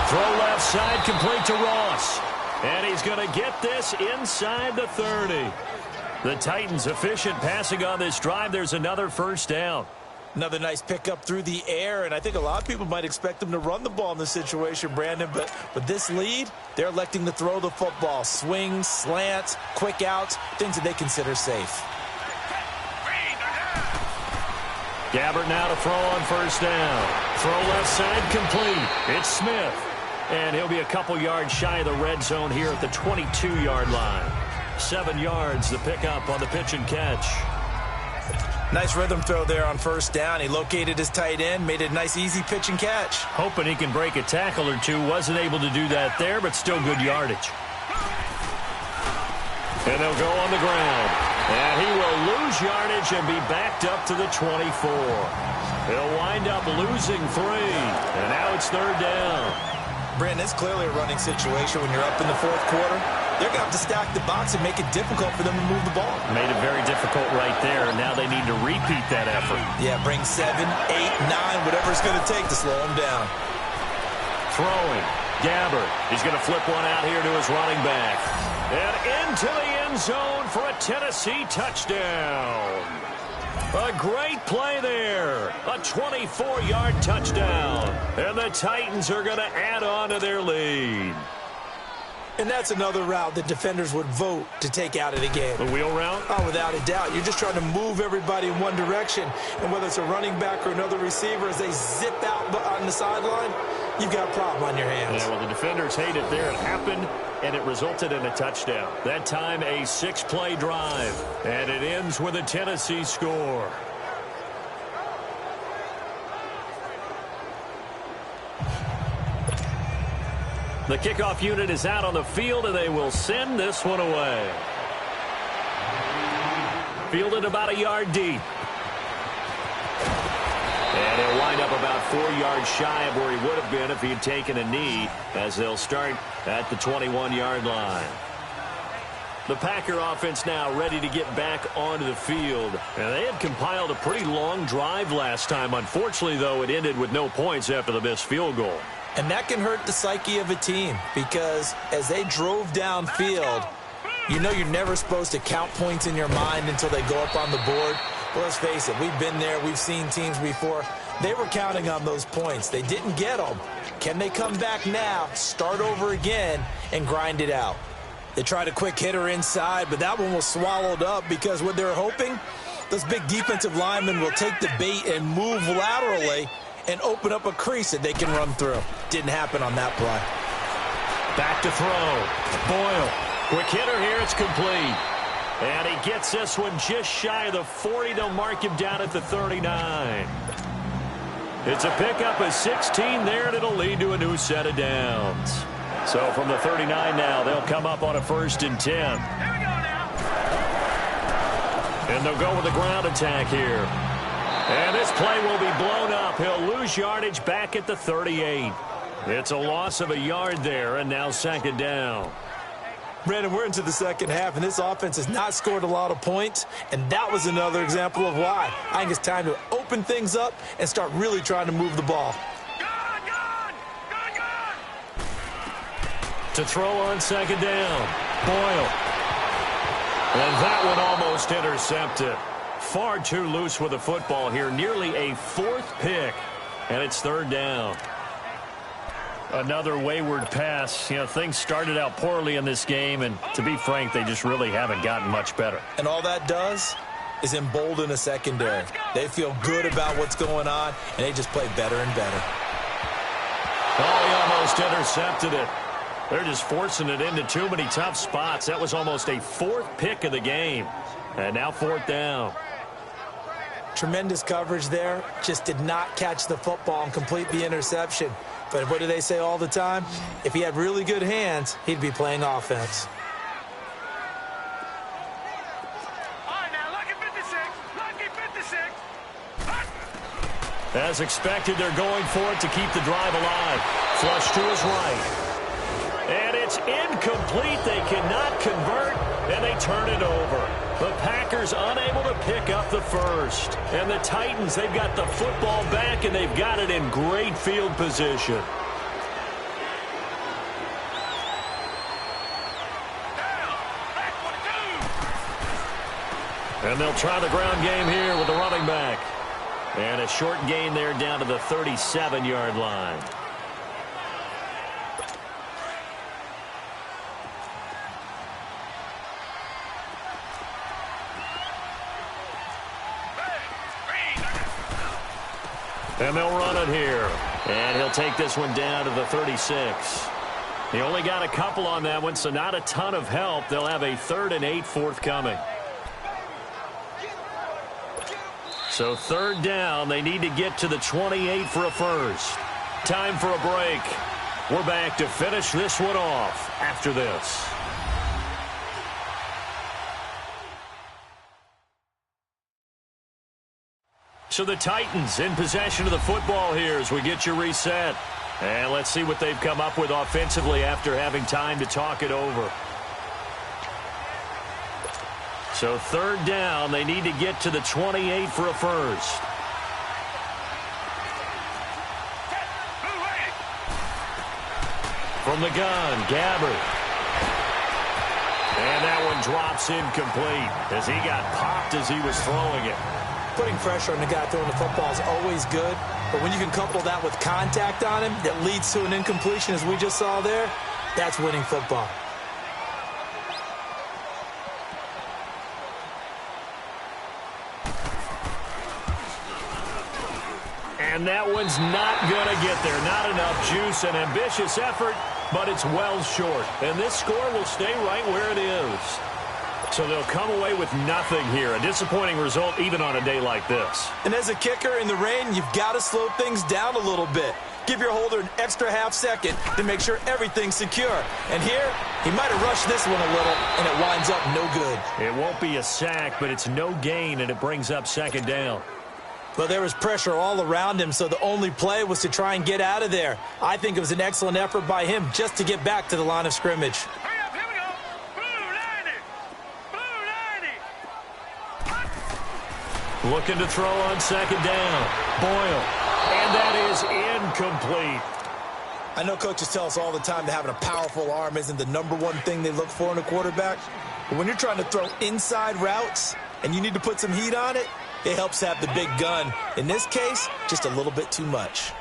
Throw left side, complete to Ross. And he's going to get this inside the 30. The Titans efficient passing on this drive. There's another first down. Another nice pickup through the air, and I think a lot of people might expect them to run the ball in this situation, Brandon, but with this lead, they're electing to throw the football. Swings, slants, quick outs, things that they consider safe. Gabbard now to throw on first down. Throw left side, complete. It's Smith, and he'll be a couple yards shy of the red zone here at the 22-yard line. 7 yards, the pickup on the pitch and catch. Nice rhythm throw there on first down. He located his tight end, made it a nice, easy pitch and catch. Hoping he can break a tackle or two. Wasn't able to do that there, but still good yardage. And they'll go on the ground. And he will lose yardage and be backed up to the 24. He'll wind up losing 3. And now it's third down. Brandon, it's clearly a running situation when you're up in the fourth quarter. They're going to have to stack the box and make it difficult for them to move the ball. Made it very difficult right there. Now they need to repeat that effort. Yeah, bring 7, 8, 9, whatever it's going to take to slow them down. Throwing. Gabbard. He's going to flip one out here to his running back. And into the end zone for a Tennessee touchdown. A great play there. A 24-yard touchdown. And the Titans are going to add on to their lead. And that's another route that defenders would vote to take out of the game. The wheel route? Oh, without a doubt. You're just trying to move everybody in one direction. And whether it's a running back or another receiver, as they zip out on the sideline, you've got a problem on your hands. Yeah, well, the defenders hate it there. It happened, and it resulted in a touchdown. That time, a 6-play drive. And it ends with a Tennessee score. The kickoff unit is out on the field, and they will send this one away. Fielded about a yard deep. And he'll wind up about 4 yards shy of where he would have been if he had taken a knee, as they'll start at the 21-yard line. The Packer offense now ready to get back onto the field. And they had compiled a pretty long drive last time. Unfortunately, though, it ended with no points after the missed field goal. And that can hurt the psyche of a team, because as they drove downfield, you know you're never supposed to count points in your mind until they go up on the board. Well, let's face it, we've been there, we've seen teams before. They were counting on those points. They didn't get them. Can they come back now, start over again, and grind it out? They tried a quick hitter inside, but that one was swallowed up because what they're hoping, those big defensive linemen will take the bait and move laterally and open up a crease that they can run through. Didn't happen on that play. Back to throw. Boyle. Quick hitter here. It's complete. And he gets this one just shy of the 40. They'll mark him down at the 39. It's a pickup of 16 there, and it'll lead to a new set of downs. So from the 39 now, they'll come up on a 1st and 10. Here we go now. And they'll go with a ground attack here. And this play will be blown up. He'll lose yardage back at the 38. It's a loss of a yard there, and now 2nd down. Brandon, we're into the second half, and this offense has not scored a lot of points, and that was another example of why. I think it's time to open things up and start really trying to move the ball. Gone! To throw on 2nd down, Boyle. And that one almost intercepted. Far too loose with the football here. Nearly a 4th pick, and it's 3rd down. Another wayward pass. You know, things started out poorly in this game, and to be frank, they just really haven't gotten much better. And all that does is embolden a secondary. They feel good about what's going on, and they just play better and better. Oh, he almost intercepted it. They're just forcing it into too many tough spots. That was almost a 4th pick of the game. And now 4th down. Tremendous coverage there. Just did not catch the football and complete the interception. But what do they say all the time? If he had really good hands, he'd be playing offense. All right, now, lucky 56. Lucky 56. As expected, they're going for it to keep the drive alive. Flush to his right. And it's incomplete. They cannot convert, and they turn it over. The Packers unable to pick up the 1st. And the Titans, they've got the football back, and they've got it in great field position. And they'll try the ground game here with the running back. And a short gain there down to the 37-yard line. And they'll run it here. And he'll take this one down to the 36. He only got a couple on that one, so not a ton of help. They'll have a 3rd and 8 forthcoming. So 3rd down, they need to get to the 28 for a 1st. Time for a break. We're back to finish this one off after this. So the Titans in possession of the football here as we get you reset. And let's see what they've come up with offensively after having time to talk it over. So 3rd down, they need to get to the 28 for a 1st. From the gun, Gabbard. And that one drops incomplete as he got popped as he was throwing it. Putting pressure on the guy throwing the football is always good, but when you can couple that with contact on him that leads to an incompletion, as we just saw there, that's winning football. And that one's not going to get there. Not enough juice. An ambitious effort, but it's well short. And this score will stay right where it is. So they'll come away with nothing here. A disappointing result even on a day like this. And as a kicker in the rain, you've got to slow things down a little bit. Give your holder an extra half second to make sure everything's secure. And here, he might have rushed this one a little, and it winds up no good. It won't be a sack, but it's no gain, and it brings up 2nd down. Well, there was pressure all around him, so the only play was to try and get out of there. I think it was an excellent effort by him just to get back to the line of scrimmage. Hurry up, here we go. Blue 90. Blue 90. Looking to throw on 2nd down. Boyle. And that is incomplete. I know coaches tell us all the time that having a powerful arm isn't the #1 thing they look for in a quarterback. But when you're trying to throw inside routes and you need to put some heat on it, it helps have the big gun. In this case, just a little bit too much.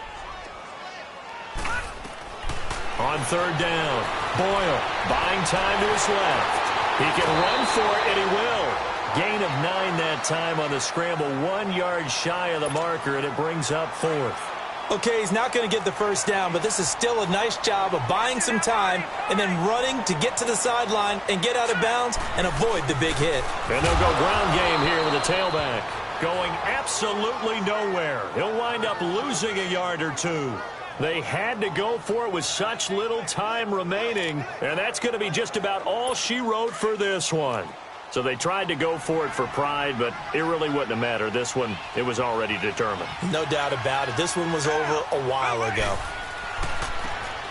On 3rd down, Boyle buying time to his left. He can run for it, and he will. Gain of 9 that time on the scramble. 1 yard shy of the marker, and it brings up 4th. Okay, he's not going to get the first down, but this is still a nice job of buying some time and then running to get to the sideline and get out of bounds and avoid the big hit. And they'll go ground game here with the tailback. Going absolutely nowhere. He'll wind up losing a yard or two. They had to go for it with such little time remaining, and that's going to be just about all she wrote for this one. So they tried to go for it for pride, but it really wouldn't have mattered. This one, it was already determined. No doubt about it. This one was over a while ago.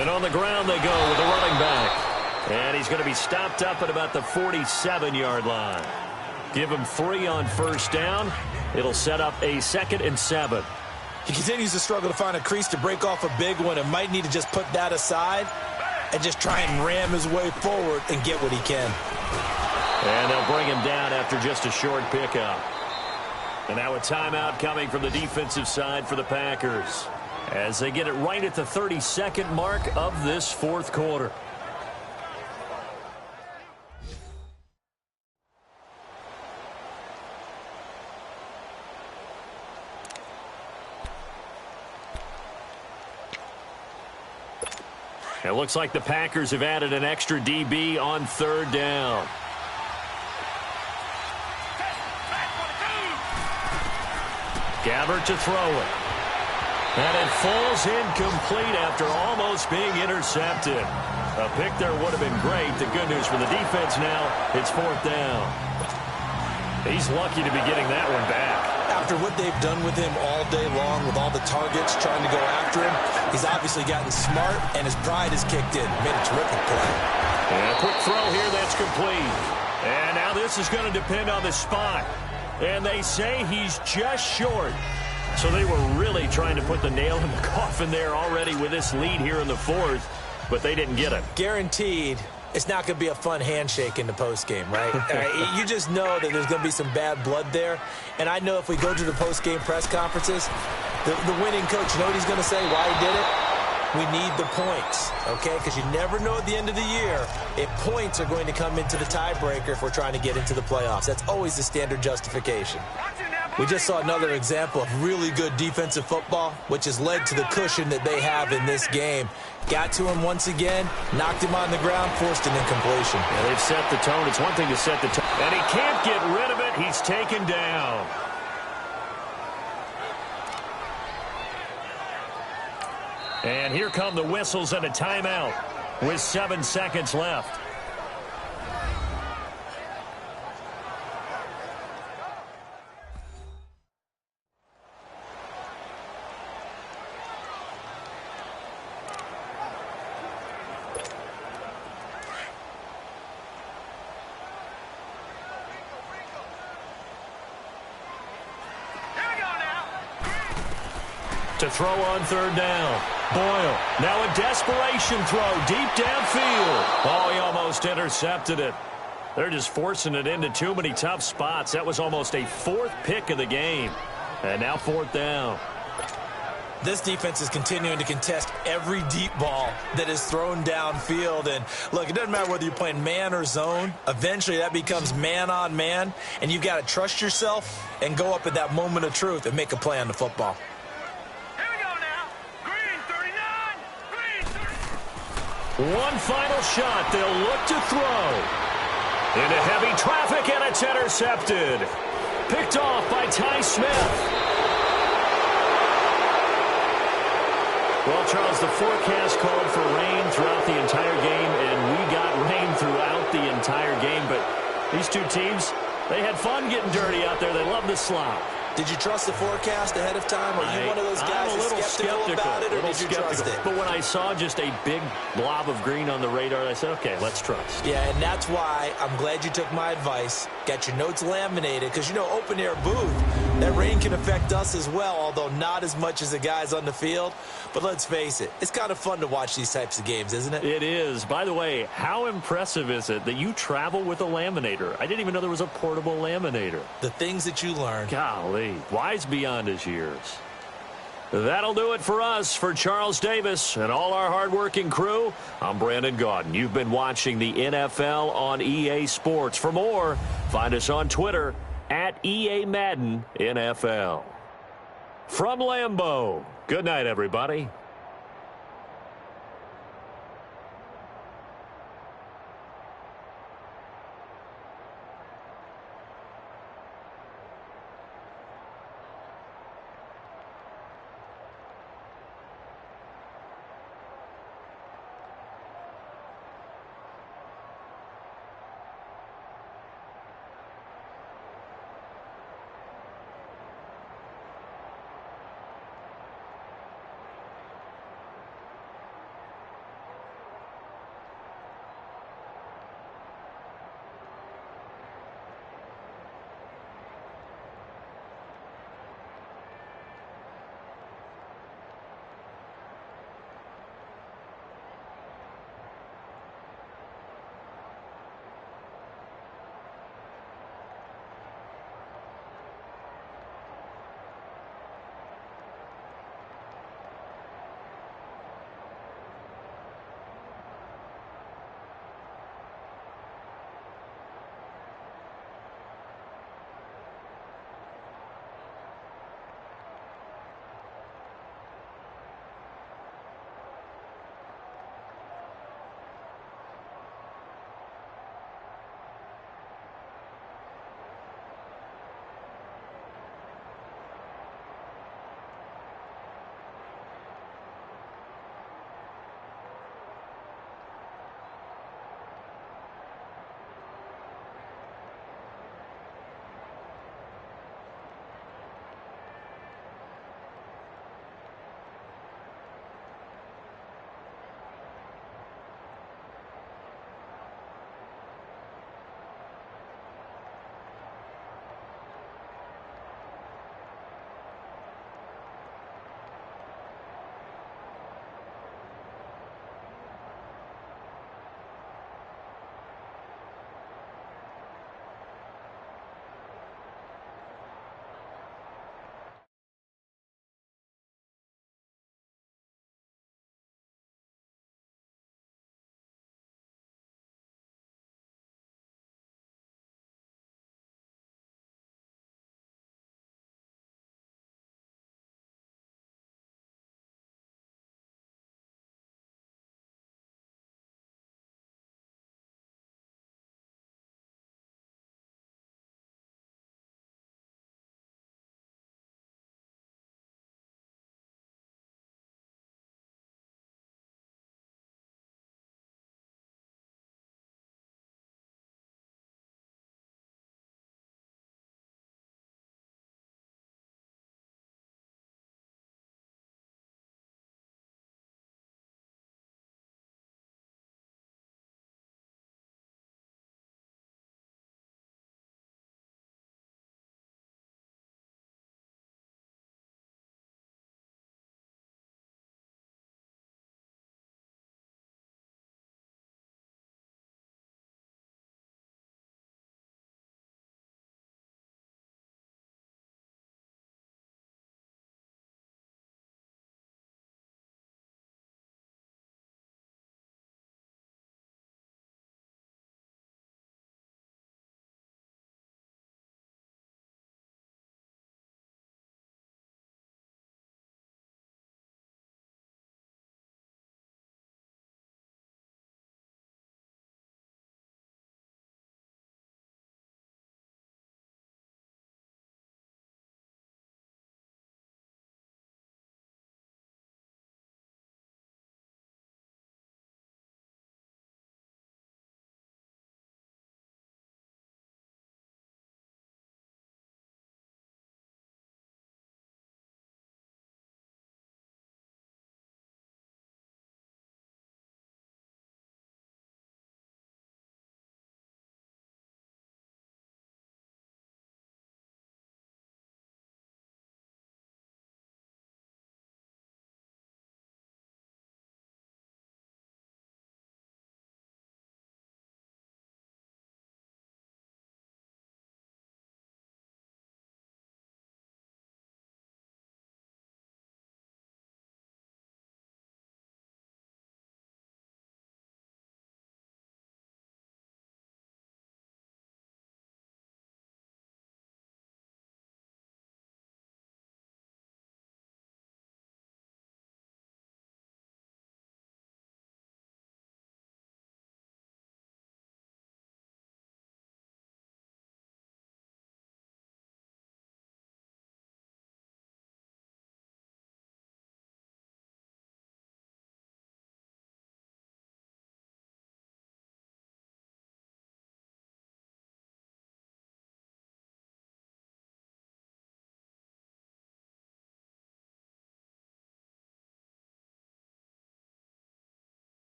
And on the ground they go with the running back. And he's going to be stopped up at about the 47-yard line. Give him 3 on first down. It'll set up a 2nd and 7. He continues to struggle to find a crease to break off a big one and might need to just put that aside and just try and ram his way forward and get what he can. And they'll bring him down after just a short pickup. And now a timeout coming from the defensive side for the Packers as they get it right at the 32nd mark of this fourth quarter. It looks like the Packers have added an extra DB on third down. Gabbert to throw it. And it falls incomplete after almost being intercepted. A pick there would have been great. The good news for the defense now, it's fourth down. He's lucky to be getting that one back. After what they've done with him all day long with all the targets trying to go after him, he's obviously gotten smart and his pride has kicked in. Made a terrific play. And a quick throw here that's complete. And now this is going to depend on the spot. And they say he's just short. So they were really trying to put the nail in the coffin there already with this lead here in the fourth, but they didn't get it. Guaranteed it's not going to be a fun handshake in the postgame, right? You just know that there's going to be some bad blood there. And I know if we go to the postgame press conferences, the winning coach, you know what he's going to say, why he did it? We need the points, okay? Because you never know at the end of the year if points are going to come into the tiebreaker if we're trying to get into the playoffs. That's always the standard justification. We just saw another example of really good defensive football, which has led to the cushion that they have in this game. Got to him once again, knocked him on the ground, forced an incompletion. Yeah, they've set the tone. It's one thing to set the tone. And he can't get rid of it. He's taken down. And here come the whistles and a timeout with 7 seconds left. To throw on third down. Boyle. Now a desperation throw deep downfield. Oh, he almost intercepted it. They're just forcing it into too many tough spots. That was almost a 4th pick of the game. And now 4th down. This defense is continuing to contest every deep ball that is thrown downfield. And, look, it doesn't matter whether you're playing man or zone. Eventually that becomes man on man. And you've got to trust yourself and go up at that moment of truth and make a play on the football. One final shot. They'll look to throw. Into heavy traffic, and it's intercepted. Picked off by Ty Smith. Well, Charles, the forecast called for rain throughout the entire game, and we got rain throughout the entire game. But these two teams, they had fun getting dirty out there. They love the slop. Did you trust the forecast ahead of time? Are you one of those guys that's skeptical about it, or did you trust it? But when I saw just a big blob of green on the radar, I said, okay, let's trust. Yeah, and that's why I'm glad you took my advice. Got your notes laminated, because, you know, open-air booth, that rain can affect us as well, although not as much as the guys on the field. But let's face it, it's kind of fun to watch these types of games, isn't it? It is. By the way, how impressive is it that you travel with a laminator? I didn't even know there was a portable laminator. The things that you learn. Golly, wise beyond his years. That'll do it for us. For Charles Davis and all our hardworking crew, I'm Brandon Gaudin. You've been watching the NFL on EA Sports. For more, find us on Twitter @EA Madden NFL. from Lambeau. Good night, everybody.